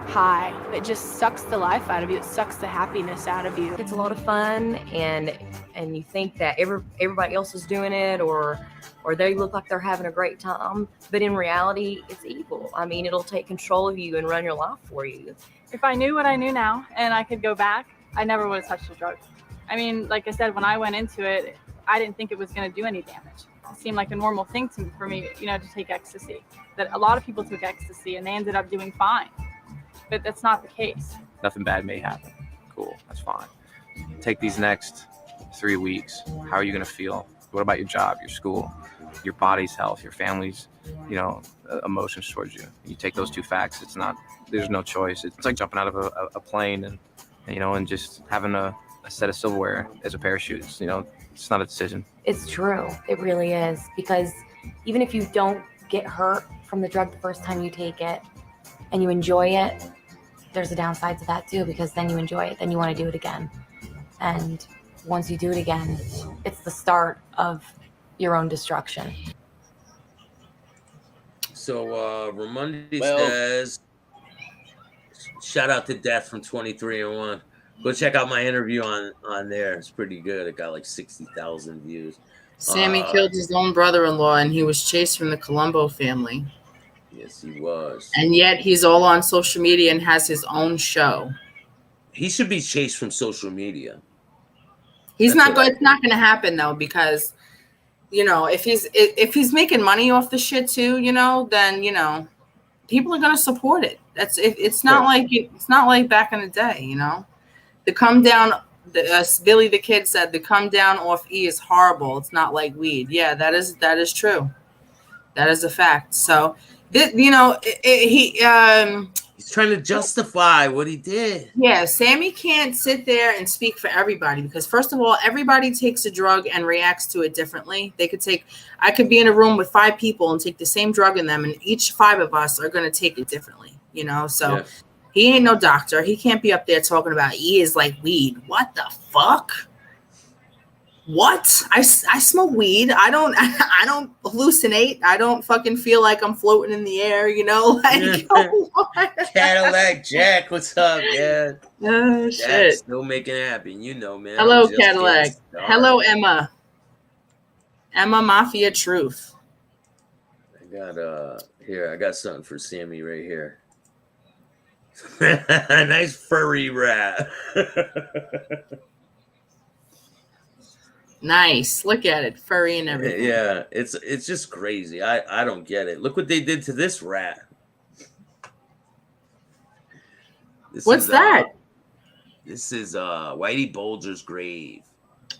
high that just sucks the life out of you. It sucks the happiness out of you. It's a lot of fun, and you think that everybody else is doing it, or they look like they're having a great time, but in reality, it's evil. I mean, it'll take control of you and run your life for you. If I knew what I knew now and I could go back, I never would have touched a drug. I mean, like I said, when I went into it, I didn't think it was going to do any damage. It seemed like a normal thing for me, to take ecstasy. That a lot of people took ecstasy and they ended up doing fine. But that's not the case. Nothing bad may happen. Cool, that's fine. Take these next 3 weeks. How are you going to feel? What about your job, your school, your body's health, your family's, emotions towards you? You take those two facts. There's no choice. It's like jumping out of a plane and just having a set of silverware as a parachute. It's not a decision. It's true. It really is. Because even if you don't get hurt from the drug the first time you take it and you enjoy it, there's a downside to that too, because then you enjoy it, then you want to do it again. And once you do it again, it's the start of your own destruction. So Ramundi says, shout out to Death from 23-1. Go check out my interview on there. It's pretty good. It got like 60,000 views. Sammy killed his own brother-in-law, and he was chased from the Colombo family. Yes, he was. And yet he's all on social media and has his own show. He should be chased from social media. It's not going to happen though, because if he's making money off the shit too, then people are going to support it. It's not like back in the day, The come down, Billy the Kid said, the come down off E is horrible. It's not like weed. Yeah, that is true. That is a fact. So, he's trying to justify what he did. Yeah, Sammy can't sit there and speak for everybody, because first of all, everybody takes a drug and reacts to it differently. I could be in a room with 5 people and take the same drug in them, and each 5 of us are going to take it differently, So yeah. He ain't no doctor. He can't be up there talking about E is like weed. What the fuck? What? I smoke weed. I don't hallucinate. I don't fucking feel like I'm floating in the air, Cadillac Jack, what's up, man? Oh, shit. Still making it happen, man. Hello, Cadillac. Hello, Emma. Emma Mafia Truth. I got something for Sammy right here. Nice furry rat. Nice. Look at it. Furry and everything. Yeah, it's just crazy. I don't get it. Look what they did to this rat. What's that? This is Whitey Bulger's grave.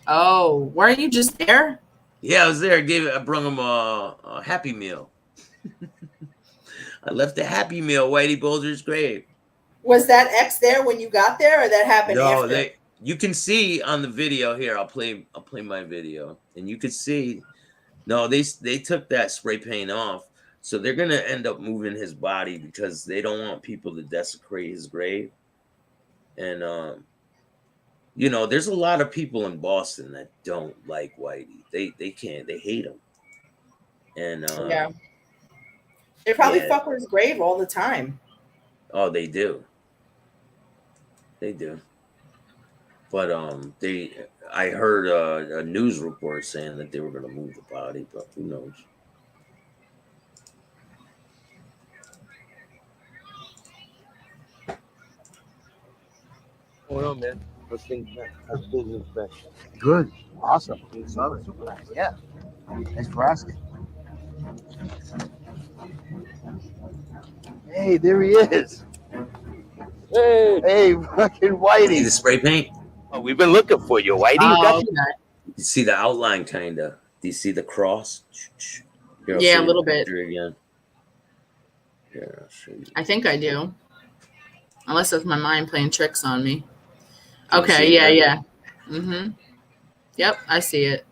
Oh, weren't you just there? Yeah, I was there. I brought him a Happy Meal. I left a Happy Meal, Whitey Bulger's grave. Was that X there when you got there, or that happened No, after? you can see on the video here. I'll play my video, and you can see. No, they took that spray paint off, so they're gonna end up moving his body because they don't want people to desecrate his grave. And you know, there's a lot of people in Boston that don't like Whitey. They hate him. And yeah, they probably yeah. fuck with his grave all the time. Oh, they do. They do. But I heard a news report saying that they were going to move the body, but who knows? What's going on, man? How's things been? Good. Awesome. Super nice. Yeah. Thanks for asking. Hey, there he is. Hey, fucking Whitey. See the spray paint? Oh, we've been looking for you, Whitey. You see the outline, kind of. Do you see the cross? Here, I'll Yeah, show a you little the bit. picture again. Here, I'll show you. I think I do. Unless it's my mind playing tricks on me. Can you Okay, see yeah, it? yeah. Mm-hmm. Yep, I see it.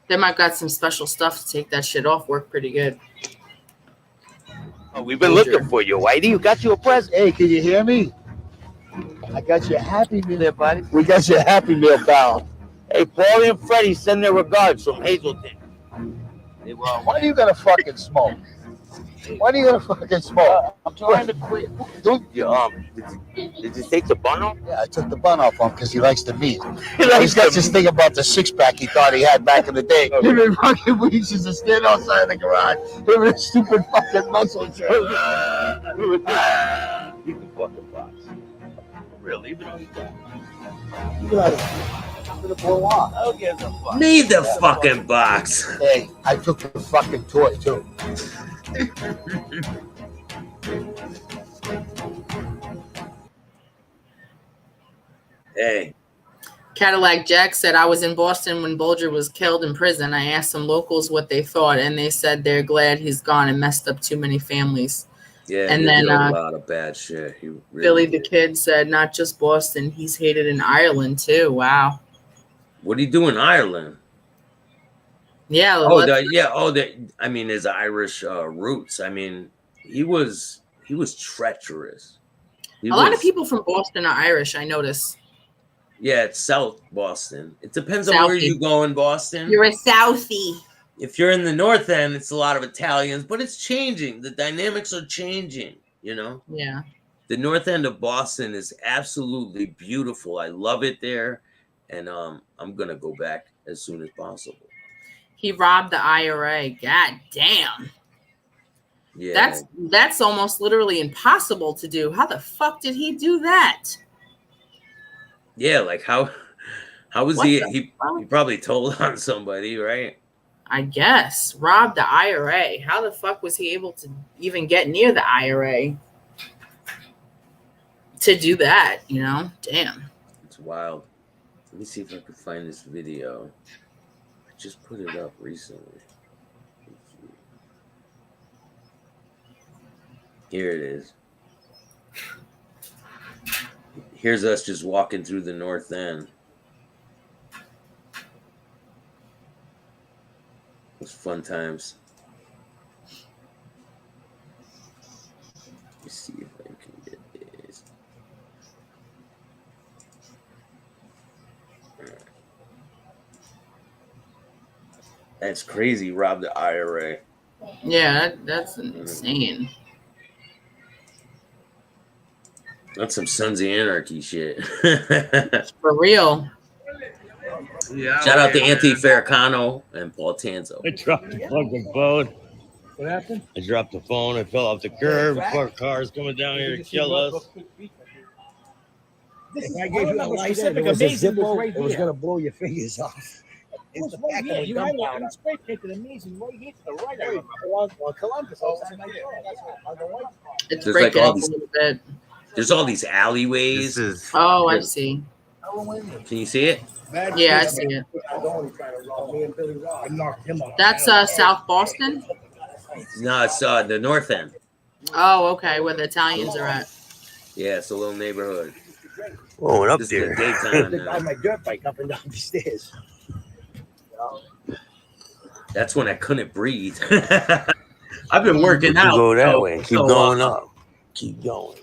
They might got some special stuff to take that shit off. Work pretty good. Oh, we've been looking for you, Whitey. We got you a present. Hey, can you hear me? I got you a Happy Meal there, buddy. We got you a Happy Meal, pal. Hey, Paulie and Freddie send their regards from Hazelton. Hey, well, why are you gonna fucking smoke? Why are you gonna fucking smoke? I'm trying to quit. Dude, did you take the bun off? Yeah, I took the bun off him because he likes the meat. He's got this thing about the six-pack he thought he had back in the day. Him and fucking we used to stand outside the garage. Him and his stupid fucking muscle shirt. Keep the fucking box. Really? Leave it on the I'm gonna blow off. I don't give a fuck. Leave the fucking box. Hey, I took the fucking toy too. Hey. Cadillac Jack said, I was in Boston when Bulger was killed in prison. I asked some locals what they thought, and they said they're glad he's gone and messed up too many families. Yeah, And he then, did a lot of bad shit. He really Billy the Kid said, not just Boston, he's hated in Ireland too. Wow. What do you do in Ireland? Yeah. I mean, his Irish roots. I mean, he was treacherous. A lot of people from Boston are Irish, I notice. Yeah, it's South Boston. It depends on where you go in Boston. You're a Southie. If you're in the North End, it's a lot of Italians, but it's changing. The dynamics are changing, you know? Yeah. The North End of Boston is absolutely beautiful. I love it there. And I'm going to go back as soon as possible. He robbed the IRA. God damn. Yeah. That's almost literally impossible to do. How the fuck did he do that? Yeah, like how was What he the he probably told on somebody, right? I guess. Robbed the IRA. How the fuck was he able to even get near the IRA to do that, you know? Damn. It's wild. Let me see if I can find this video. I just put it up recently. Here it is. Here's us just walking through the North End. It's fun times. Let me see if I can get this. That's crazy. Robbed the IRA. Yeah, that's insane. That's some Sons of Anarchy shit. For real. Yeah. Shout out to Anthony Farrakano and Paul Tanzo. I dropped the fucking phone. What happened? I dropped the phone. I fell off the curb. Cars coming down here to kill us. If I gave you a lighter, it was a Zippo, it was going to blow your fingers off. It's was the right fact here. that You we're had gunpowder. it spray painted amazing right here to the right. I remember. On Columbus, outside my door. On the white part. It's There's breaking like all up a these. little bit. There's all these alleyways. Oh, I see. Can you see it? Yeah, I see it. I knocked him off. That's South Boston. No, it's the north end. Oh, okay, where the Italians are at. Yeah, it's a little neighborhood. Oh, and up This there. is the daytime I now. my dirt bike up and down the stairs. That's when I couldn't breathe. I've been working out. Go that so- way. Keep so, going up. Keep going.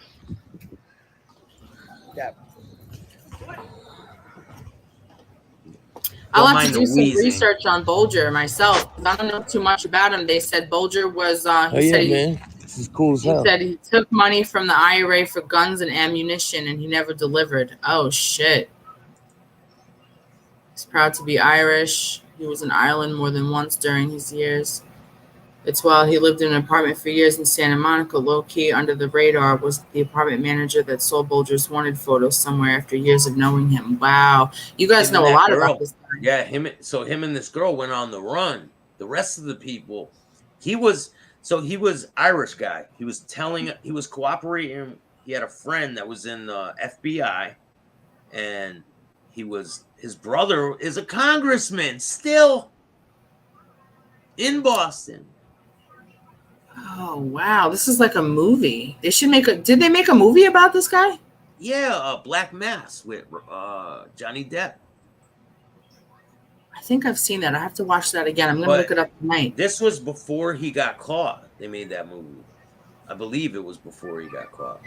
I'll Don't have to mind do the some wheezing. research on Bolger myself. I don't know too much about him. They said Bolger was. Oh He said yeah, he. man. This is cool as He hell. said he took money from the IRA for guns and ammunition, and he never delivered. Oh shit! He's proud to be Irish. He was in Ireland more than once during his years. It's while he lived in an apartment for years in Santa Monica, low-key under the radar was the apartment manager that saw Bolger's wanted photos somewhere after years of knowing him. Wow. You guys Him know and a that lot girl. about this guy. Yeah, him and this girl went on the run. The rest of the people, he was Irish guy. He was cooperating. He had a friend that was in the FBI, and his brother is a congressman still in Boston. Oh, wow. This is like a movie. They should did they make a movie about this guy? Yeah, Black Mass with Johnny Depp. I think I've seen that. I have to watch that again. I'm going to But look it up tonight. This was before he got caught. They made that movie. I believe it was before he got caught.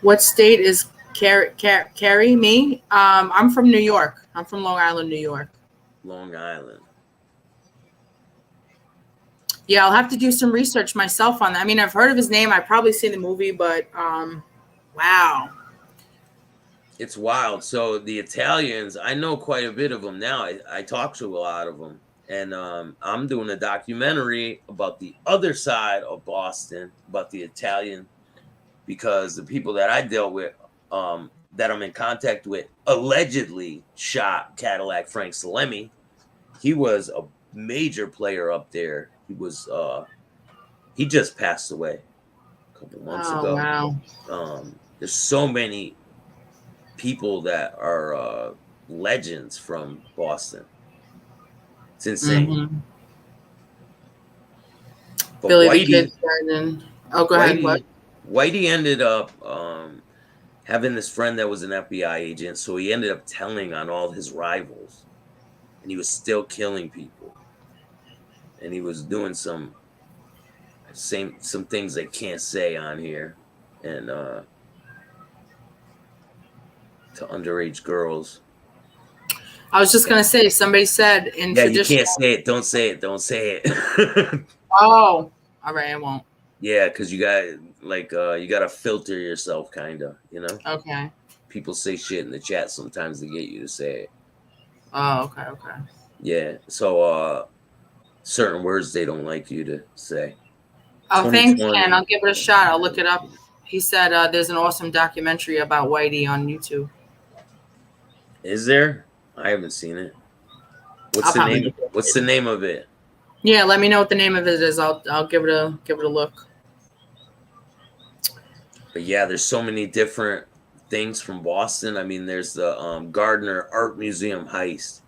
What state is Carrie? Me? I'm from New York. I'm from Long Island, New York. Long Island. Yeah, I'll have to do some research myself on that. I mean, I've heard of his name. I've probably seen the movie, but wow. It's wild. So the Italians, I know quite a bit of them now. I talk to a lot of them. And I'm doing a documentary about the other side of Boston, about the Italian, because the people that I dealt with, that I'm in contact with, allegedly shot Cadillac Frank Salemi. He was a major player up there. He just passed away a couple months ago. Wow. There's so many people that are legends from Boston. It's insane. Mm-hmm. But Billy the Whitey, Kid Sheridan. Oh, go ahead. What? Whitey ended up having this friend that was an FBI agent, so he ended up telling on all his rivals, and he was still killing people. And he was doing some things they can't say on here, and to underage girls. I was just gonna say, somebody said in Yeah, traditional. you can't say it. Don't say it. Don't say it. Oh, all right, I won't. Yeah, because you got you got to filter yourself, kind of. You know. Okay. People say shit in the chat sometimes to get you to say it. Oh, okay, okay. Yeah. So certain words they don't like you to say. Oh, thanks, 2020. Ken. I'll give it a shot. I'll look it up. He said there's an awesome documentary about Whitey on YouTube. Is there? I haven't seen it. What's the name? What's the name of it? Yeah, let me know what the name of it is. I'll give it a look. But yeah, there's so many different things from Boston. I mean, there's the Gardner Art Museum heist.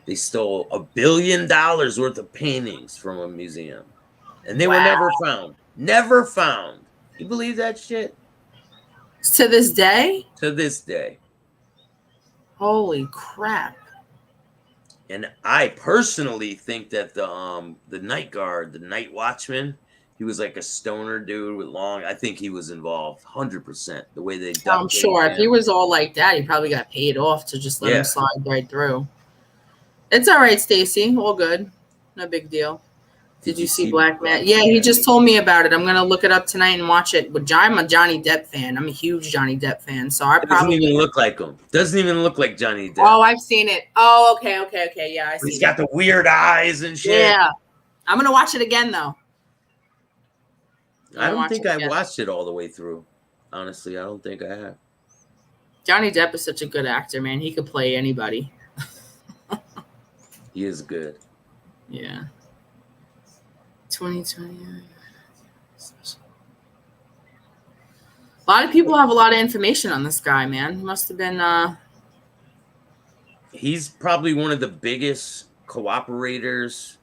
They stole $1 billion worth of paintings from a museum, and they were never found. Never found. You believe that shit? To this day? To this day. Holy crap. And I personally think that the night guard, the night watchman, he was like a stoner dude with long. I think he was involved 100%. The way they I'm sure if he was all like that, he probably got paid off to just let him slide right through. It's all right, Stacy. All good. No big deal. Did you see Black Man? Yeah, he just told me about it. I'm gonna look it up tonight and watch it. But I'm a Johnny Depp fan. I'm a huge Johnny Depp fan. So I doesn't even look like him. Doesn't even look like Johnny Depp. Oh, I've seen it. Oh, okay. Yeah, I see. He's got the weird eyes and shit. Yeah, I'm gonna watch it again though. I don't think I watched it all the way through. Honestly, I don't think I have. Johnny Depp is such a good actor, man. He could play anybody. He is good. Yeah. 2020. A lot of people have a lot of information on this guy, man. He must have been. He's probably one of the biggest cooperators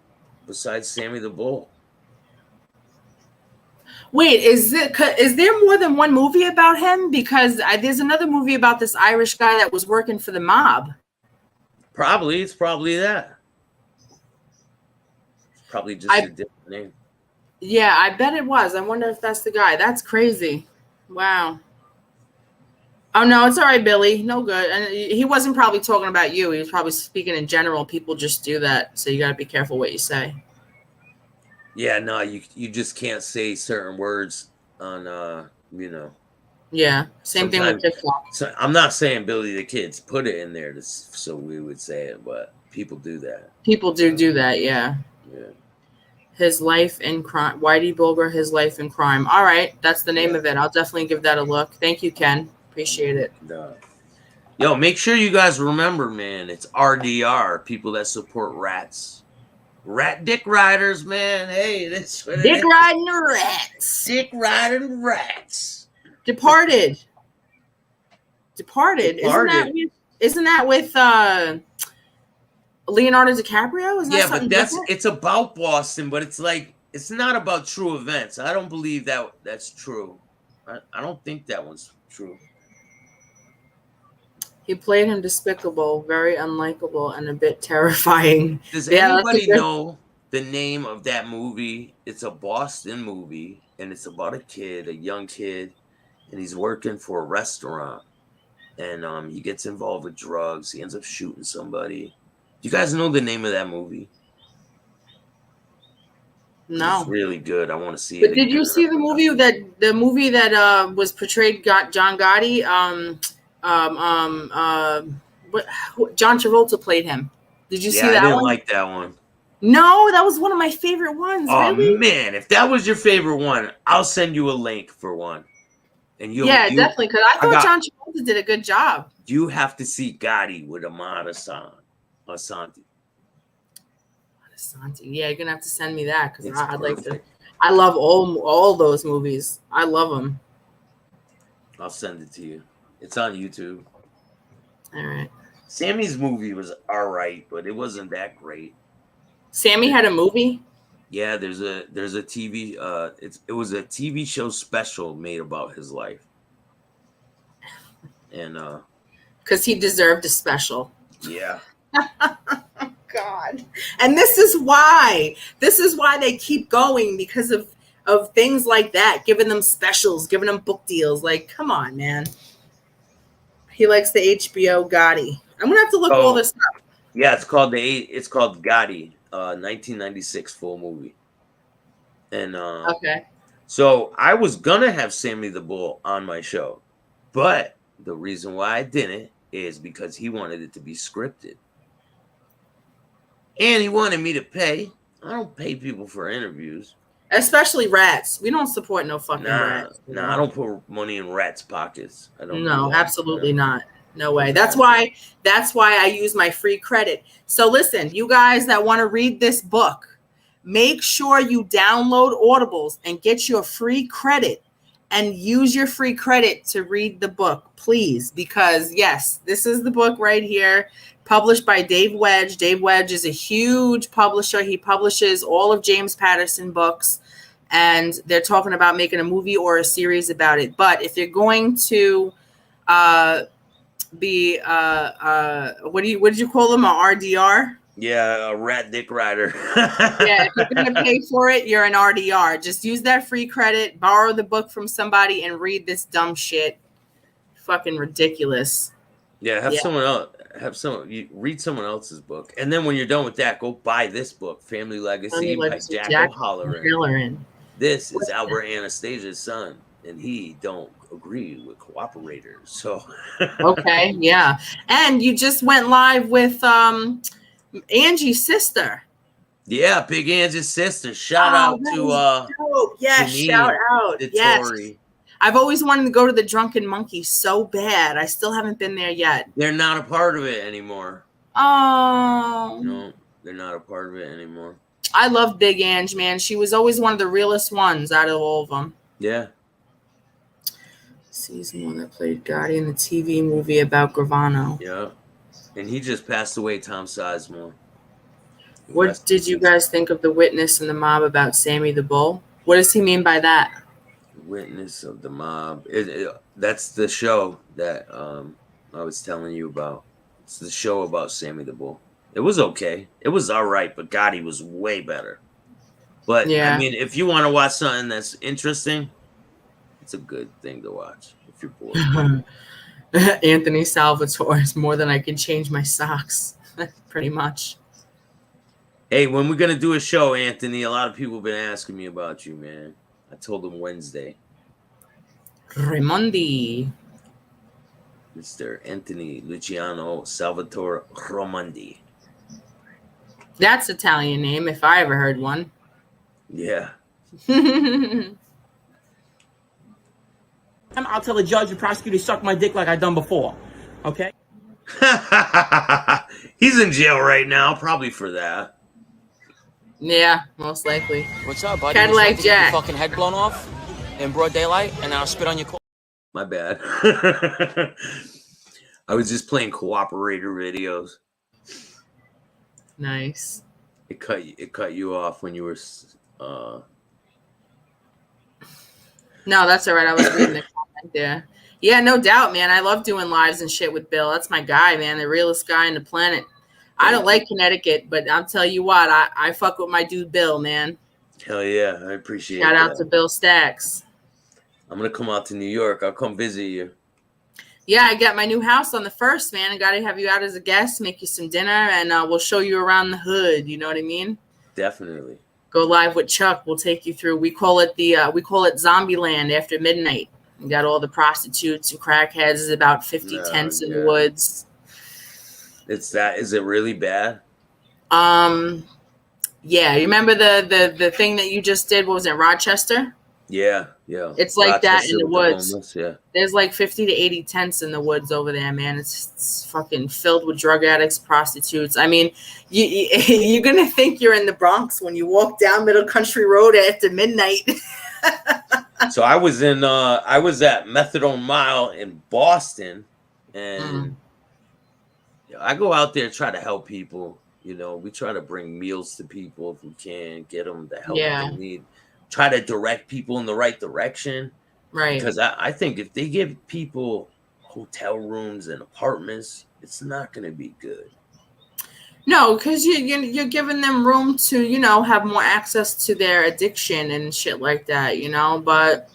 besides Sammy the Bull. Wait, is there more than one movie about him? Because there's another movie about this Irish guy that was working for the mob. Probably. It's probably that. It's probably just a different name. Yeah, I bet it was. I wonder if that's the guy. That's crazy. Wow. Oh, no, it's all right, Billy. No good. And he wasn't probably talking about you. He was probably speaking in general. People just do that. So you got to be careful what you say. Yeah, no, you just can't say certain words on, Yeah, same thing with TikTok. So I'm not saying Billy the Kid's put it in there so we would say it, but people do that. People do that, yeah. Yeah. His Life in Crime. Whitey Bulger, His Life in Crime. All right, that's the name of it. I'll definitely give that a look. Thank you, Ken. Appreciate it. No. Yo, make sure you guys remember, man, it's RDR, people that support rats. Rat dick riders, man. Hey, that's what Dick riding rats. Dick riding rats. Departed. Isn't that with Leonardo DiCaprio? Is that but it's about Boston, but it's like it's not about true events. I don't believe that's true. I don't think that one's true. He played him despicable, very unlikable, and a bit terrifying. Does anybody know the name of that movie? It's a Boston movie, and it's about a young kid, and he's working for a restaurant, and he gets involved with drugs. He ends up shooting somebody. Do you guys know the name of that movie? No. It's really good. I want to see it. But did you see the movie that was portrayed John Gotti? John Travolta played him. Did you see that one? I didn't like that one. No, that was one of my favorite ones. Oh really? Man, if that was your favorite one, I'll send you a link for one. And definitely, because I thought John Travolta did a good job. You have to see Gotti with Amada Asante. Yeah, you're gonna have to send me that because I'd like to. I love all those movies. I love them. I'll send it to you. It's on YouTube. All right. Sammy's movie was all right, but it wasn't that great. Sammy had a movie? Yeah, there's a TV it was a TV show special made about his life. And because he deserved a special. Yeah. God. And this is why they keep going, because of things like that, giving them specials, giving them book deals. Like, come on, man. He likes the HBO Gotti. I'm gonna have to look all this up. Yeah, it's called Gotti, 1996 full movie. And okay. So I was gonna have Sammy the Bull on my show, but the reason why I didn't is because he wanted it to be scripted. And he wanted me to pay. I don't pay people for interviews. Especially rats. We don't support no fucking rats. I don't put money in rats' pockets. I don't. No, absolutely not. No way. That's why I use my free credit. So listen, you guys that want to read this book, make sure you download Audibles and get your free credit and use your free credit to read the book, please. Because yes, this is the book right here, published by Dave Wedge. Dave Wedge is a huge publisher. He publishes all of James Patterson books, and they're talking about making a movie or a series about it. But if you're going to be what did you call them, a RDR? Yeah, a rat dick rider. Yeah, if you're gonna pay for it, you're an RDR. Just use that free credit, borrow the book from somebody, and read this dumb shit. Fucking ridiculous. Yeah, someone else. You read someone else's book, and then when you're done with that, go buy this book, Family Legacy by Jack O'Halloran. This is Albert Anastasia's son, and he don't agree with cooperators. So okay, yeah. And you just went live with Angie's sister. Yeah, Big Angie's sister. Shout out to yes, shout out. Yes. I've always wanted to go to the Drunken Monkey so bad. I still haven't been there yet. They're not a part of it anymore. Oh. No. They're not a part of it anymore. I love Big Ange, man. She was always one of the realest ones out of all of them. Yeah. She's the one that played Gotti in the TV movie about Gravano. Yeah. And he just passed away, Tom Sizemore. What did you guys think of The Witness and the Mob about Sammy the Bull? What does he mean by that? Witness of the Mob. That's the show that I was telling you about. It's the show about Sammy the Bull. It was okay. It was all right, but Gotti was way better. But, yeah. I mean, if you want to watch something that's interesting, it's a good thing to watch if you're bored. Anthony Salvatore is more than I can change my socks. Pretty much. Hey, when we're going to do a show, Anthony, a lot of people have been asking me about you, man. I told them Wednesday. Raimondi. Mr. Anthony Luciano Salvatore Raimondi. That's Italian name, if I ever heard one. Yeah. I'll tell the judge and prosecutor to suck my dick like I done before. Okay? He's in jail right now, probably for that. Yeah, most likely. What's up, buddy? Kind of like Jack. Your fucking head blown off in broad daylight, and I'll spit on your clothes. My bad. I was just playing cooperator videos. Nice. It cut you off when you were. No, that's all right. I was reading the comment there. Yeah, no doubt, man. I love doing lives and shit with Bill. That's my guy, man. The realest guy on the planet. I don't like Connecticut, but I'll tell you what, I fuck with my dude Bill, man. Hell yeah, I appreciate it. Shout out to Bill Staxx. I'm gonna come out to New York. I'll come visit you. Yeah, I got my new house on the 1st, man. I got to have you out as a guest, make you some dinner, and we'll show you around the hood. You know what I mean? Definitely. Go live with Chuck. We'll take you through. We call it Zombie Land after midnight. We got all the prostitutes and crackheads. There's about 50 tents in the woods. Is it really bad? Yeah. You remember the thing that you just did? What was it, Rochester? Yeah. It's like that in the woods. Homeless, yeah. There's like 50 to 80 tents in the woods over there, man. It's fucking filled with drug addicts, prostitutes. I mean, you're going to think you're in the Bronx when you walk down Middle Country Road after midnight. So I was at Methadone Mile in Boston, and I go out there, try to help people. You know, we try to bring meals to people if we can, get them the help they need. Try to direct people in the right direction. Right. Because I think if they give people hotel rooms and apartments, it's not going to be good. No, because you're giving them room to, have more access to their addiction and shit like that, But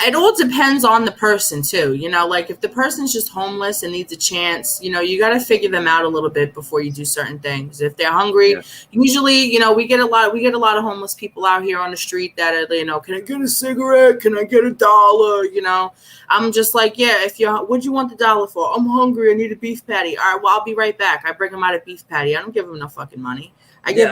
it all depends on the person too, like if the person's just homeless and needs a chance, you got to figure them out a little bit before you do certain things. If they're hungry, usually, we get a lot of homeless people out here on the street that are, can I get a cigarette? Can I get $1? I'm just like, yeah, what'd you want the $1 for? I'm hungry. I need a beef patty. All right, well, I'll be right back. I bring them out a beef patty. I don't give them no fucking money. I took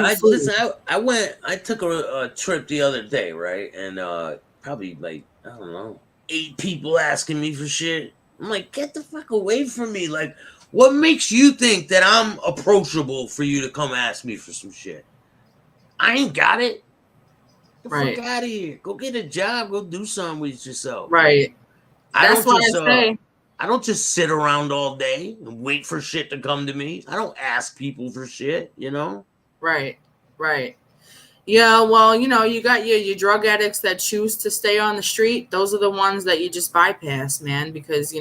a trip the other day, right? And probably like, I don't know, 8 people asking me for shit. I'm like, get the fuck away from me. Like, what makes you think that I'm approachable for you to come ask me for some shit? I ain't got it. Get the fuck out of here. Go get a job. Go do something with yourself. Right. I don't just sit around all day and wait for shit to come to me. I don't ask people for shit, Right. Yeah, well, you got your drug addicts that choose to stay on the street. Those are the ones that you just bypass, man, because,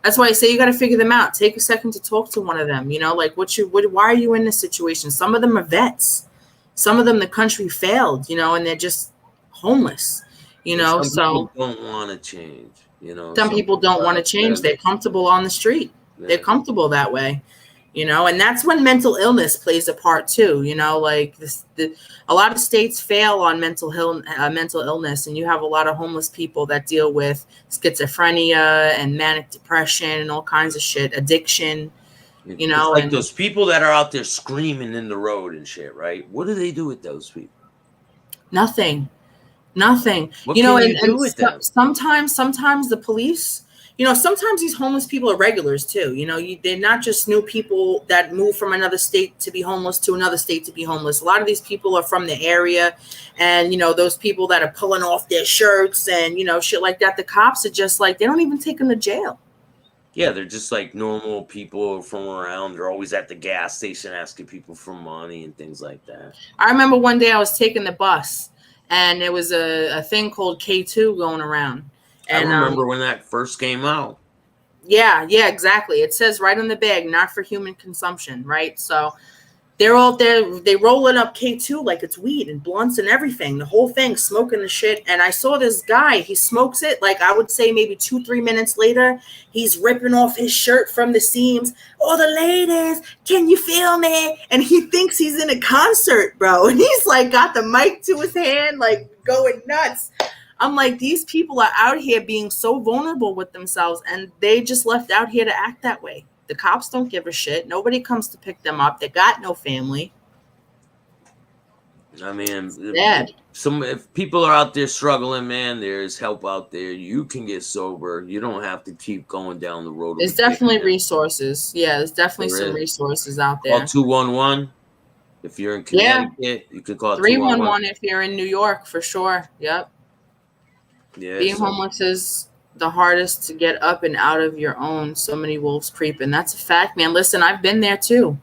that's why I say you got to figure them out. Take a second to talk to one of them, like why are you in this situation? Some of them are vets. Some of them, the country failed, and they're just homeless, Some people don't want to change, Some people don't want to change. They're comfortable on the street. Yeah. They're comfortable that way. And that's when mental illness plays a part too. Like a lot of states fail on mental illness, and you have a lot of homeless people that deal with schizophrenia and manic depression and all kinds of shit, addiction. It's like those people that are out there screaming in the road and shit, right? What do they do with those people? Nothing. What can you do with them? Sometimes the police, you know, sometimes these homeless people are regulars too. You know, they're not just new people that move from another state to be homeless to another state to be homeless. A lot of these people are from the area, and you know, those people that are pulling off their shirts and you know, shit like that. The cops are just like, they don't even take them to jail. Yeah, they're just like normal people from around. They're always at the gas station asking people for money and things like that. I remember one day I was taking the bus, and there was a thing called K2 going around. And I remember when that first came out. Yeah, exactly. It says right on the bag, not for human consumption, right? So they're all there. They rolling up K2 like it's weed and blunts and everything. The whole thing, smoking the shit. And I saw this guy. He smokes it. Like I would say maybe 2-3 minutes later, he's ripping off his shirt from the seams. Oh, the ladies, can you feel me? And he thinks he's in a concert, bro. And he's like got the mic to his hand, like going nuts. I'm like, these people are out here being so vulnerable with themselves, and they just left out here to act that way. The cops don't give a shit. Nobody comes to pick them up. They got no family. I mean, if people are out there struggling, man, there's help out there. You can get sober. You don't have to keep going down the road. There's definitely resources. Yeah, there's definitely some resources out there. Call 211. If you're in Connecticut, you can call 311 if you're in New York, for sure. Yep. Yeah, being homeless is the hardest to get up and out of your own. So many wolves creep, and that's a fact, man. Listen, I've been there too.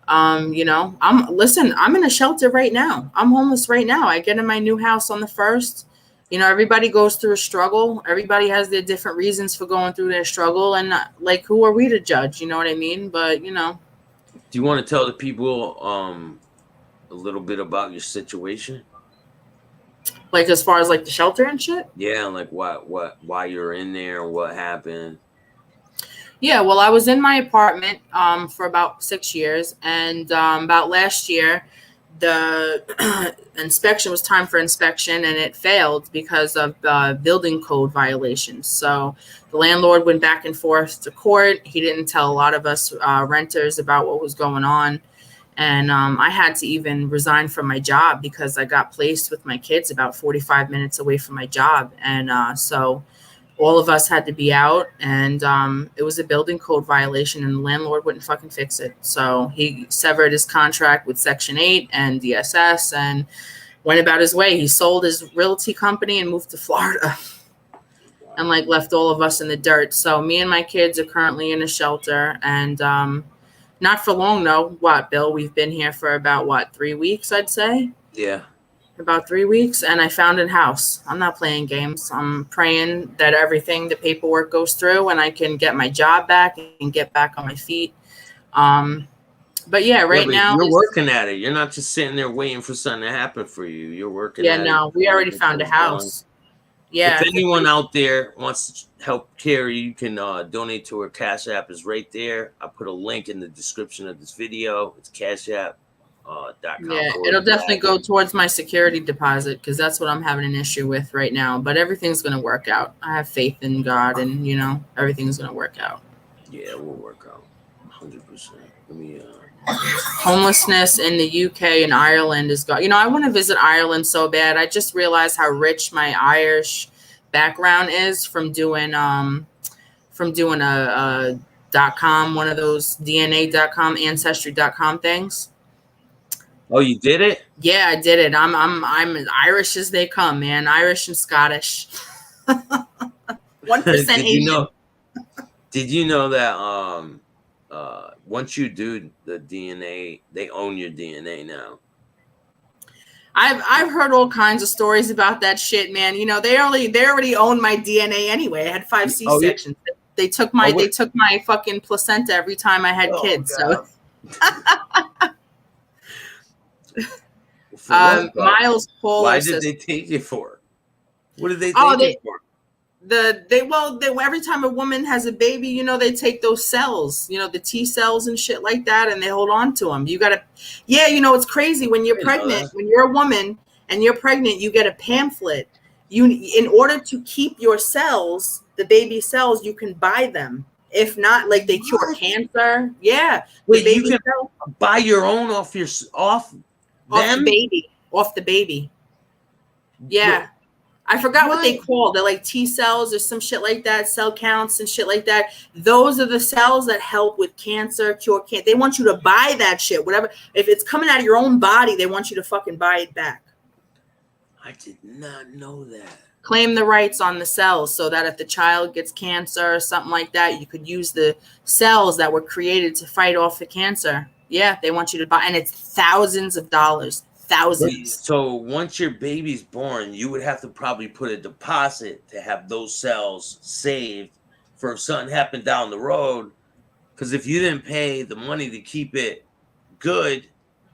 You know, I'm in a shelter right now. I'm homeless right now. I get in my new house on the 1st. You know, everybody goes through a struggle. Everybody has their different reasons for going through their struggle, and like, who are we to judge? You know what I mean? But you know, do you want to tell the people a little bit about your situation? Like as far as like the shelter and shit? Yeah, like why you're in there, what happened. Yeah, well, I was in my apartment for about 6 years, and about last year, the inspection was time for inspection, and it failed because of building code violations. So the landlord went back and forth to court. He didn't tell a lot of us renters about what was going on. And I had to even resign from my job because I got placed with my kids about 45 minutes away from my job. And so all of us had to be out, and it was a building code violation, and the landlord wouldn't fucking fix it. So he severed his contract with Section 8 and DSS and went about his way. He sold his realty company and moved to Florida and like left all of us in the dirt. So me and my kids are currently in a shelter, and not for long, though. What, Bill? We've been here for about, 3 weeks, I'd say? Yeah. About 3 weeks, and I found a house. I'm not playing games. I'm praying that the paperwork goes through, and I can get my job back and get back on my feet. But yeah, now you're working at it. You're not just sitting there waiting for something to happen for you. You're working at it. Yeah, no, we already found a house. Yeah. If anyone out there wants to help Carrie, you can donate to her Cash App is right there. I put a link in the description of this video. It's cashapp.com. Yeah, it'll definitely go towards my security deposit because that's what I'm having an issue with right now. But everything's going to work out. I have faith in God, and, you know, everything's going to work out. Yeah, it will work out 100%. Let me... Homelessness in the UK and Ireland is gone. You know, I want to visit Ireland so bad. I just realized how rich my Irish background is from doing a .com, one of those DNA.com, ancestry.com things. Oh, you did it? Yeah, I did it. I'm as Irish as they come, man. Irish and Scottish. 1% Asian. Did you know that once you do the DNA, they own your DNA now? I've heard all kinds of stories about that shit, man. You know, they already own my DNA anyway. I had 5 C-sections. Oh, yeah. They took my fucking placenta every time I had kids. God. So Miles Paul. Why did they take it for? What did they take it for? Every time a woman has a baby, you know, they take those cells, you know, the T cells and shit like that, and they hold on to them. You gotta, you know, it's crazy when you're pregnant. When you're a woman and you're pregnant, you get a pamphlet. In order to keep your cells, the baby cells, you can buy them. If not, like they cure cancer. Yeah. Wait, you can buy your own off the baby. Yeah. I forgot what they call. They're like T cells or some shit like that, cell counts and shit like that. Those are the cells that help with cancer, cure cancer. They want you to buy that shit, whatever. If it's coming out of your own body, they want you to fucking buy it back. I did not know that. Claim the rights on the cells so that if the child gets cancer or something like that, you could use the cells that were created to fight off the cancer. Yeah, they want you to buy, and it's thousands of dollars. Thousands. So once your baby's born, you would have to probably put a deposit to have those cells saved for if something happened down the road. Because if you didn't pay the money to keep it good,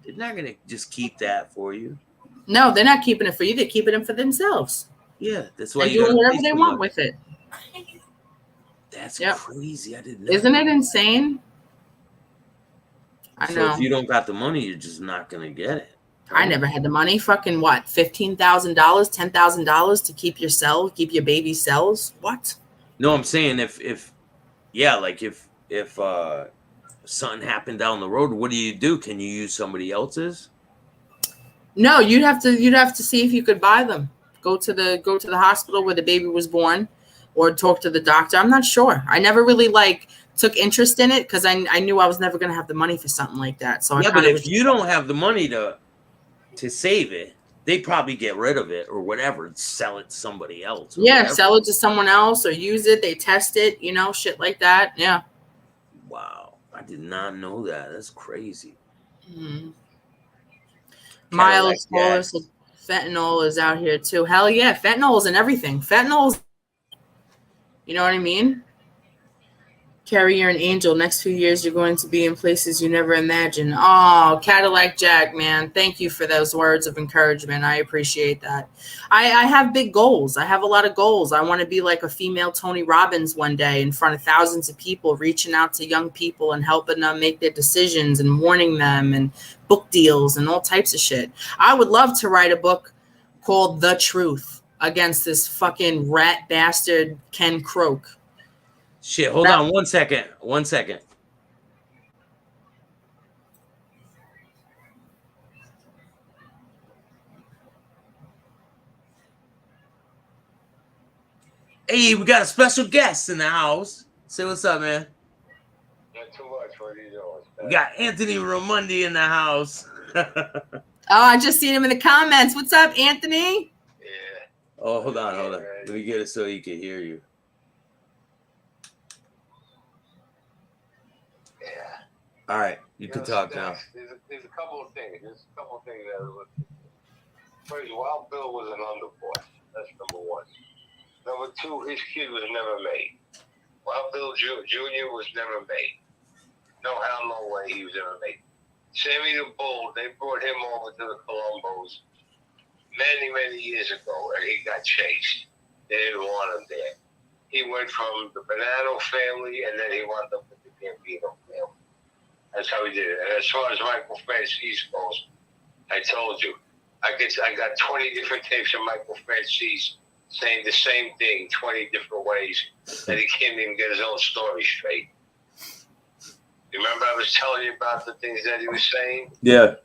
they're not going to just keep that for you. No, they're not keeping it for you. They're keeping it for themselves. Yeah, that's why they're you doing whatever they want with it. That's crazy. I didn't know. Isn't it insane? I So know. if you don't got the money, you're just not going to get it. I never had the money. Fucking what? $15,000, $10,000 to keep your cells, keep your baby cells? What? No, I'm saying if something happened down the road, what do? Can you use somebody else's? No, you'd have to see if you could buy them. Go to the hospital where the baby was born, or talk to the doctor. I'm not sure. I never really took interest in it because I knew I was never going to have the money for something like that. So yeah, but if you don't have the money to save it, they probably get rid of it or whatever and sell it to somebody else. Yeah, whatever. sell it to someone else or use it. They test it, shit like that. Yeah. Wow, I did not know that. That's crazy. Mm-hmm. Miles Morris, fentanyl is out here too. Hell yeah, fentanyl is in everything. Fentanyl's, you know what I mean? Carrie, you're an angel. Next few years, you're going to be in places you never imagined. Oh, Cadillac Jack, man. Thank you for those words of encouragement. I appreciate that. I have big goals. I have a lot of goals. I want to be like a female Tony Robbins one day in front of thousands of people, reaching out to young people and helping them make their decisions and warning them and book deals and all types of shit. I would love to write a book called The Truth against this fucking rat bastard Ken Croak. Shit, hold on 1 second. 1 second. Hey, we got a special guest in the house. Say what's up, man. Not too much. What are you doing? We got Anthony Ramundi in the house. Oh, I just seen him in the comments. What's up, Anthony? Yeah. Oh, hold on. Let me get it so he can hear you. Yeah. All right, you can talk now. There's a couple of things. That I look at. First, Wild Bill was an underboss. That's number one. Number two, his kid was never made. Wild Bill Jr. was never made. No how, no way he was ever made. Sammy the Bull, they brought him over to the Colombos many, many years ago, and he got chased. They didn't want him there. He went from the Bonanno family, and then he wound up with the Gambino family. That's how he did it. And as far as Michael Francis goes, I told you, I got 20 different tapes of Michael Francis saying the same thing 20 different ways, that he can't even get his own story straight. You remember I was telling you about the things that he was saying? Yeah.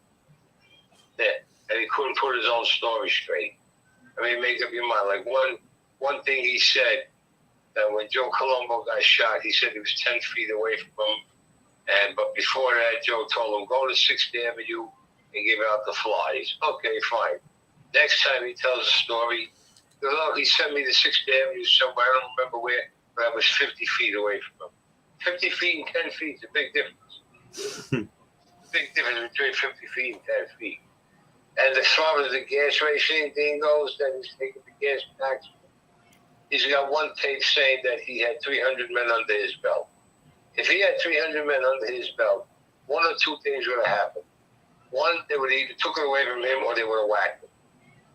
Yeah. And he couldn't put his own story straight. I mean, make up your mind. Like one thing he said, that when Joe Colombo got shot, he said he was 10 feet away from him. But before that, Joe told him, go to 6th Avenue and give out the flies. Okay, fine. Next time he tells a story, he goes, oh, he sent me to 6th Avenue somewhere. I don't remember where, but I was 50 feet away from him. 50 feet and 10 feet is a big difference. Big difference between 50 feet and 10 feet. And as far as the gas rationing thing goes, that he's taking the gas tax, he's got one tape saying that he had 300 men under his belt. If he had 300 men under his belt, one or two things would have happened. One, they would either took it away from him or they would have whacked him.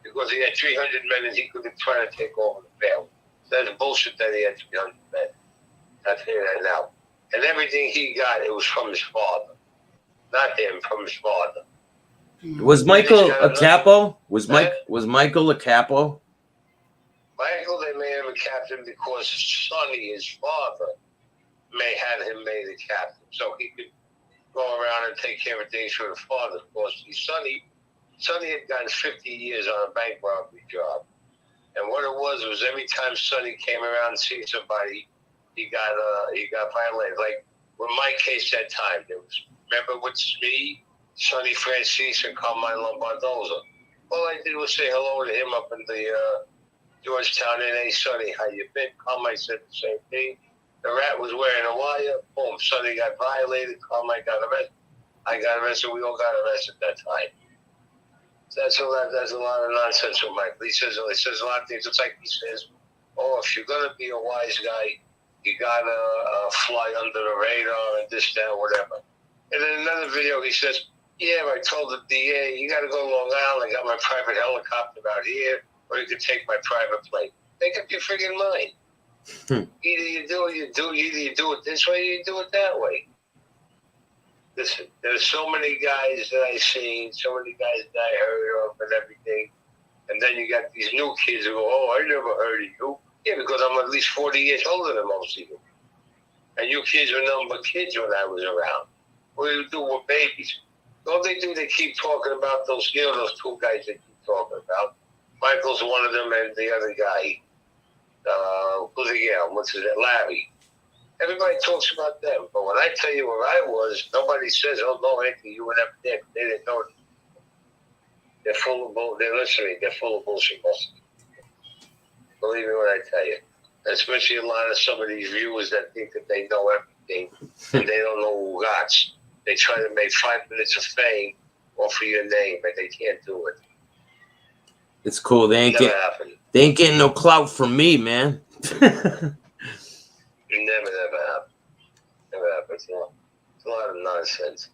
Because he had 300 men and he could have tried to take over the family. That's bullshit that he had 300 men. I'll tell you that now. And everything he got, it was from his father. Not him, from his father. Was Michael a capo? Was Michael a capo? Michael, they made him a captain because Sonny, his father, had him made a captain. So he could go around and take care of things for the father. Of course, Sonny had gotten 50 years on a bank robbery job. And what it was every time Sonny came around and see somebody, he got violated. Like with my case that time, there was, remember with me, Sonny Francis, and Carmine Lombardoza. All I did was say hello to him up in the Georgetown and hey, Sonny, how you been? Carmine said the same thing. The rat was wearing a wire. Boom, Sonny got violated. Carmine got arrested. I got arrested. We all got arrested that time. That's a lot of nonsense with Michael. He says a lot of things. It's like he says, oh, if you're going to be a wise guy, you got to fly under the radar and this, that, whatever. And in another video, he says, yeah, I told the DA, you got to go to Long Island. I got my private helicopter out here, or you could take my private plane. Make up your friggin' mind. Either you do it this way, or you do it that way. Listen, there's so many guys that I've seen, so many guys that I heard of and everything. And then you got these new kids who go, oh, I never heard of you. Yeah, because I'm at least 40 years older than most of you. And you kids were nothing but kids when I was around. What do you do with babies? All they do, they keep talking about those, those two guys they keep talking about. Michael's one of them, and the other guy, who's again? What's his name? Larry. Everybody talks about them, but when I tell you where I was, nobody says, "Oh no, Anthony, you were never there." They didn't know it. They're full of bull. They're listening. They're full of bullshit. Believe me when I tell you. Especially a lot of some of these viewers that think that they know everything and they don't know who gots. They try to make 5 minutes of fame off of your name, but they can't do it. It's cool. They ain't getting no clout from me, man. Never happened. Never happened. It's a lot of nonsense.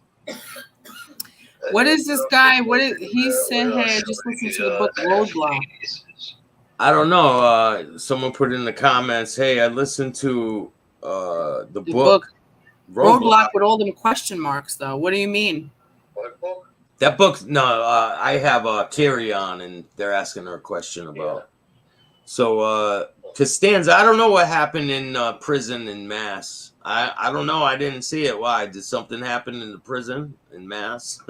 What is this guy? What is he said? Hey, I just listened to the book Roadblock. I don't know. Someone put in the comments, hey, I listened to the book Roadblock with all them question marks, though. What do you mean? What book? That book, no, I have Carrie on, and they're asking her a question about. Yeah. So, Costanza, I don't know what happened in prison in Mass. I don't know. I didn't see it. Why? Did something happen in the prison in Mass?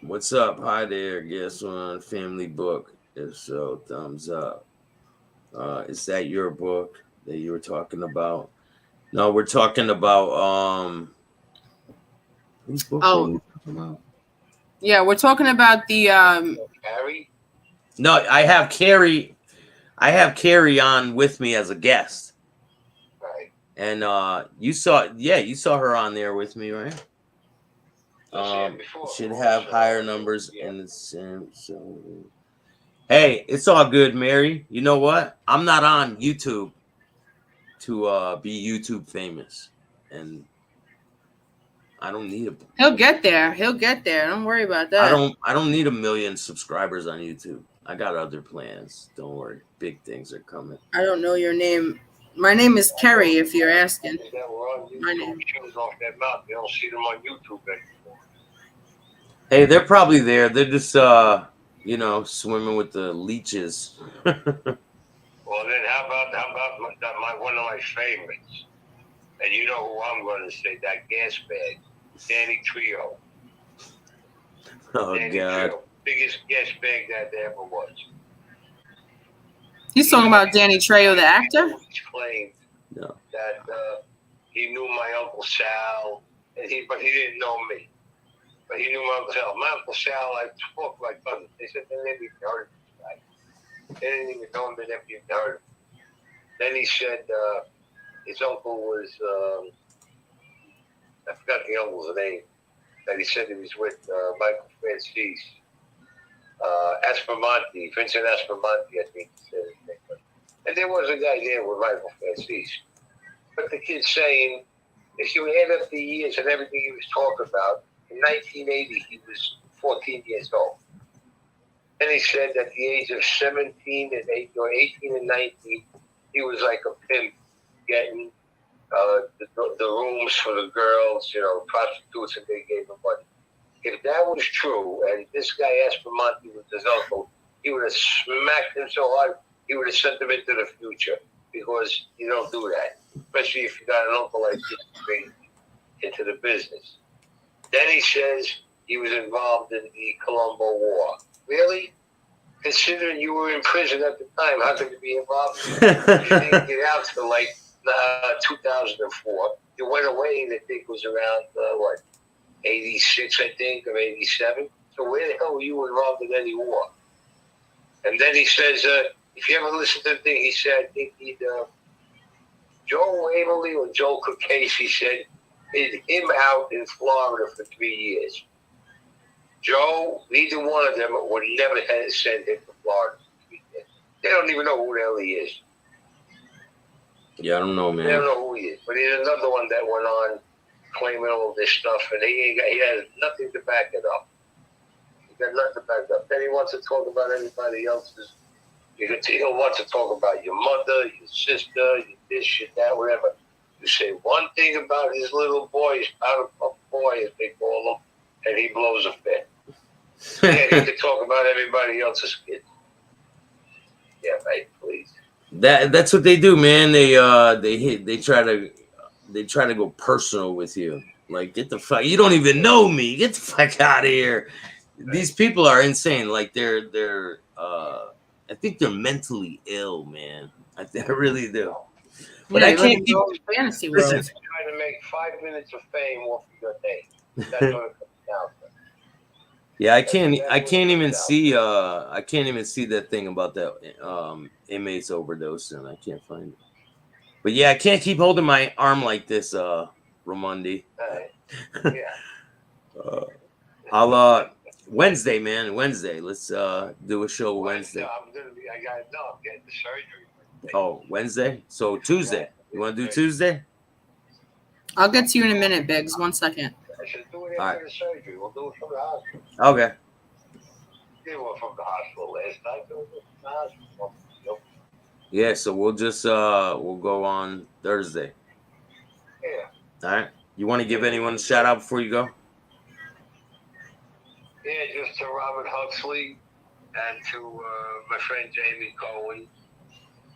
What's up? Hi there. Guess on Family Book. If so, thumbs up. Is that your book that you were talking about? No, we're talking about whose book are we talking about? Yeah, we're talking about the Carrie? No, I have Carrie on with me as a guest. Right. And you saw her on there with me, right? Should have higher numbers in the same. So, hey, it's all good, Mary. You know what? I'm not on YouTube to be YouTube famous, and I don't need a. He'll get there. Don't worry about that. I don't need 1 million subscribers on YouTube. I got other plans. Don't worry. Big things are coming. I don't know your name. My name is Kerry, if you're asking. My name. Off that mouth. They don't see them on YouTube anymore. Hey, they're probably there. They're just swimming with the leeches. Well, then how about one of my favorites? And you know who I'm going to say, that gas bag, Danny Trejo. Oh, Danny God. Trejo, biggest gas bag that there ever was. He's talking about Danny Trejo, the actor? He claimed that he knew my Uncle Sal, but he didn't know me. But he knew my Uncle Sal. My Uncle Sal, I spoke like cousins. They said they never even heard of this guy. They didn't even know him, they never even heard of him. Then he said his uncle was, I forgot the uncle's name, that he said he was with Michael Francis. Aspromonte, Vincent Aspromonte, I think he said his name. And there was a guy there with Michael Francis. But the kid's saying, if you add up the years and everything he was talking about, in 1980, he was 14 years old. And he said at the age of 17 and 18 or 18 and 19, he was like a pimp getting the rooms for the girls, prostitutes, and they gave him money. If that was true, and this guy Aspromonte was his uncle, he would have smacked him so hard, he would have sent him into the future, because you don't do that, especially if you got an uncle like this into the business. Then he says he was involved in the Colombo War. Really? Considering you were in prison at the time, how could you be involved? You didn't get out till like 2004. You went away, I think it was around, 86, I think, or 87. So where the hell were you involved in any war? And then he says, if you ever listen to the thing, he said, I think Joe Waverly or Joe Case, he said, hid him out in Florida for 3 years. Joe, neither one of them would never have sent him to Florida. They don't even know who the hell he is. Yeah, I don't know, man. They don't know who he is. But he's another one that went on claiming all this stuff, and he has nothing to back it up. He got nothing to back it up. Then he wants to talk about anybody else's. He'll want to talk about your mother, your sister, your this, your that, whatever. You say one thing about his little boy, his powder puff boy, as they call him, and he blows a fit. Yeah, he could talk about everybody else's kids. Yeah, right, please. That's what they do, man. They try to go personal with you. Like, get the fuck, you don't even know me. Get the fuck out of here. These people are insane. Like they're I think they're mentally ill, man. I really do. But I can't keep fantasy world. Trying to make 5 minutes of fame off of your name. That's what it comes down to. Yeah, I can't even see that thing about that inmates overdose, and I can't find it. But yeah, I can't keep holding my arm like this, Ramondi. Yeah. I'll Wednesday, man. Wednesday. Let's do a show Wednesday. I'm getting the surgery. Oh, Wednesday? So Tuesday. You want to do Tuesday? I'll get to you in a minute, Biggs. 1 second. I should do it after the surgery. We'll do it from the hospital. Okay. Did one from the hospital last night. We'll do it from the hospital. Yeah, so we'll just we'll go on Thursday. Yeah. All right. You want to give anyone a shout out before you go? Yeah, just to Robert Huxley and to my friend Jamie Cohen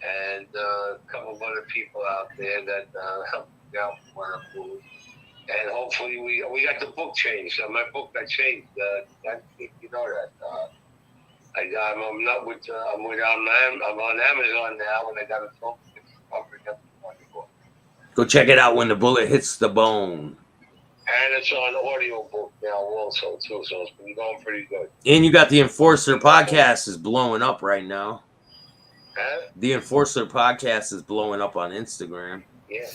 and a couple of other people out there that helped me out with our food. And hopefully we got the book changed. So my book got changed. I think you know that. I'm on Amazon now, and I got a phone. Go check it out when the bullet hits the bone. And it's on audio book now also too, so it's been going pretty good. And you got the Enforcer podcast is blowing up right now. Huh? The Enforcer podcast is blowing up on Instagram. Yeah.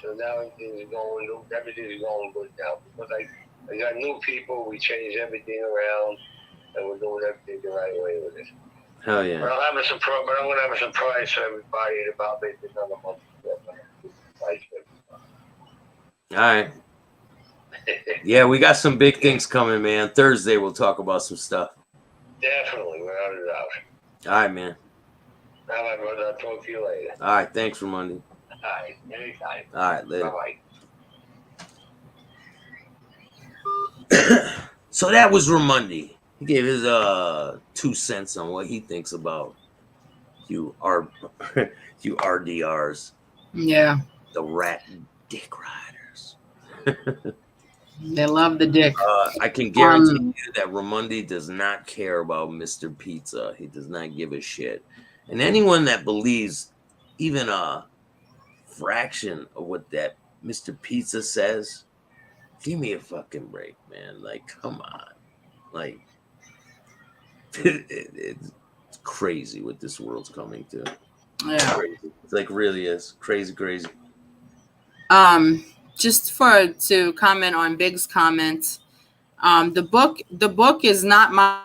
So now everything's going good now. Because I got new people, we changed everything around, and we're doing everything the right way with it. Hell yeah. But I'm gonna have a surprise for everybody in about maybe another month. All right. Yeah, we got some big things coming, man. Thursday we'll talk about some stuff. Definitely, without a doubt. All right, man. All right, brother. I'll talk to you later. All right, thanks for Monday. All right, anytime. All right, later. Bye-bye. So that was Ramundi. He gave his 2 cents on what he thinks about you RDRs. Yeah. The rat dick riders. They love the dick. I can guarantee you that Ramundi does not care about Mr. Pizza. He does not give a shit. And anyone that believes even a fraction of what that Mr. Pizza says, give me a fucking break, man. Like, come on. Like, it's crazy what this world's coming to. Yeah. Crazy. It's like really is crazy. Just to comment on Big's comment, the book is not my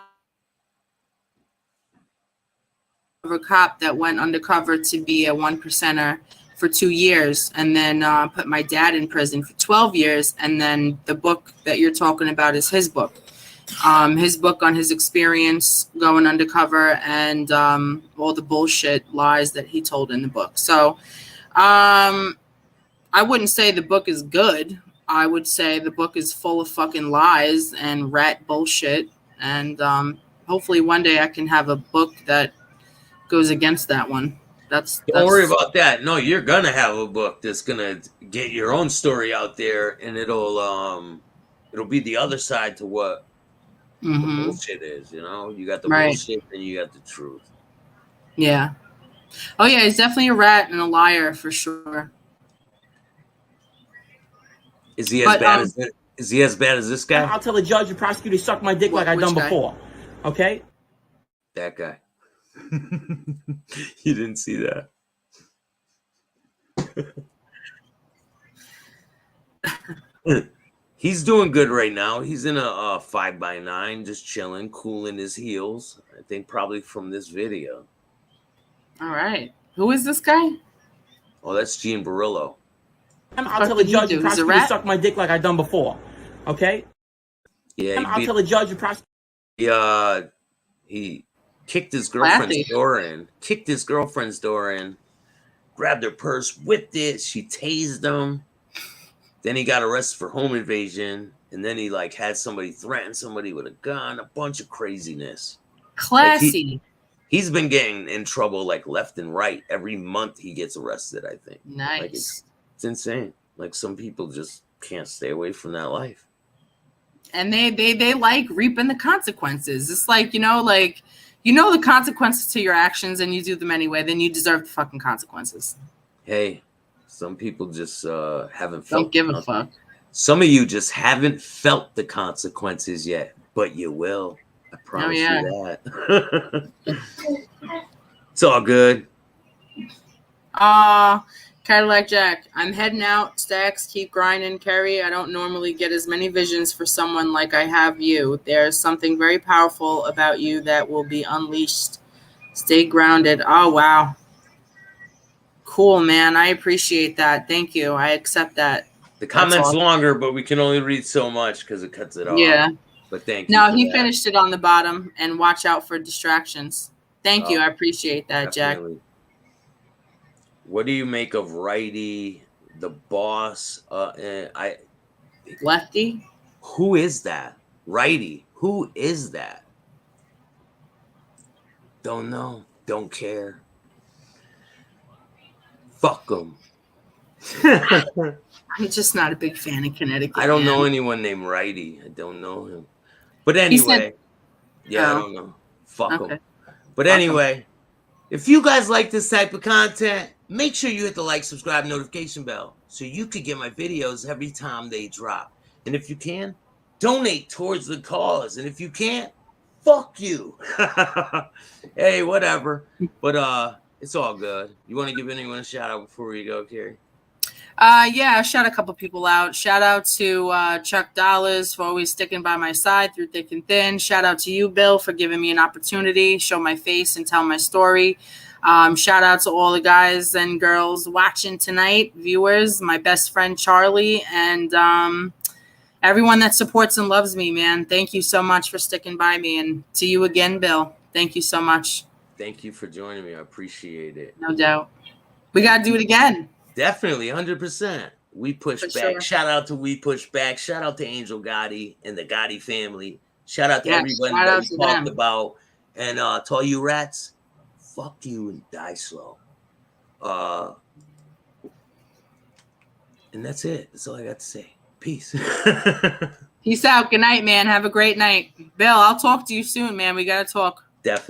cop that went undercover to be a 1%er for 2 years and then put my dad in prison for 12 years. And then the book that you're talking about is his book on his experience going undercover and all the bullshit lies that he told in the book. So I wouldn't say the book is good. I would say the book is full of fucking lies and rat bullshit. And hopefully one day I can have a book that goes against that one. Don't worry about that. No, you're gonna have a book that's gonna get your own story out there, and it'll it'll be the other side to what the bullshit is. You know, you got the Right. bullshit and you got the truth. Yeah. Oh yeah, he's definitely a rat and a liar for sure. Is he as bad as is he as bad as this guy? I'll tell the judge and prosecutor to suck my dick like I done guy? before. Okay? That guy. You didn't see that. He's doing good right now. He's in a 5x9, just chilling, cooling his heels. I think probably from this video. All right. Who is this guy? Oh, that's Gene Barillo. I'll tell the judge and prosecutor to suck my dick like I done before. Okay? Yeah, I'll tell the judge and prosecutor. He kicked his girlfriend's door in. Kicked his girlfriend's door in. Grabbed her purse, whipped it. She tased him. Then he got arrested for home invasion. And then he like had somebody threaten somebody with a gun. A bunch of craziness. Classy. Like he's been getting in trouble like left and right. Every month he gets arrested, I think. Nice. Like it's insane. Like some people just can't stay away from that life. And they like reaping the consequences. It's like, the consequences to your actions and you do them anyway, then you deserve the fucking consequences. Hey, some people just haven't felt. Don't give a fuck. Some of you just haven't felt the consequences yet, but you will. I promise you that. It's all good. Cadillac Jack, I'm heading out. Staxx, keep grinding. Kerry, I don't normally get as many visions for someone like I have you. There's something very powerful about you that will be unleashed. Stay grounded. Oh, wow. Cool, man. I appreciate that. Thank you. I accept that. The comment's awesome. Longer, but we can only read so much because it cuts it off. Yeah. But thank you. No, he finished it on the bottom, and watch out for distractions. Thank you. I appreciate that, definitely. Jack. What do you make of Righty, the boss? Lefty? Who is that? Righty. Who is that? Don't know. Don't care. Fuck them. I'm just not a big fan of Connecticut. I don't know anyone named Righty. I don't know him. But anyway. I don't know. Fuck them. But anyway, if you guys like this type of content, make sure you hit the like, subscribe, notification bell so you could get my videos every time they drop. And if you can, donate towards the cause. And if you can't, fuck you. Hey, whatever. But it's all good. You want to give anyone a shout out before we go, Carrie? Yeah, shout a couple people out. Shout out to Chuck Dollars for always sticking by my side through thick and thin. Shout out to you, Bill, for giving me an opportunity, show my face and tell my story. Shout out to all the guys and girls watching tonight, viewers, my best friend Charlie, and everyone that supports and loves me, man. Thank you so much for sticking by me. And to you again, Bill. Thank you so much. Thank you for joining me. I appreciate it. No doubt. We got to do it again. Definitely, 100%. We push back. Sure. Shout out to We Push Back. Shout out to Angel Gotti and the Gotti family. Shout out to everybody that we talked about. And to all you rats, fuck you and die slow. And that's it. That's all I got to say. Peace. Peace out. Good night, man. Have a great night. Bill, I'll talk to you soon, man. We got to talk. Definitely.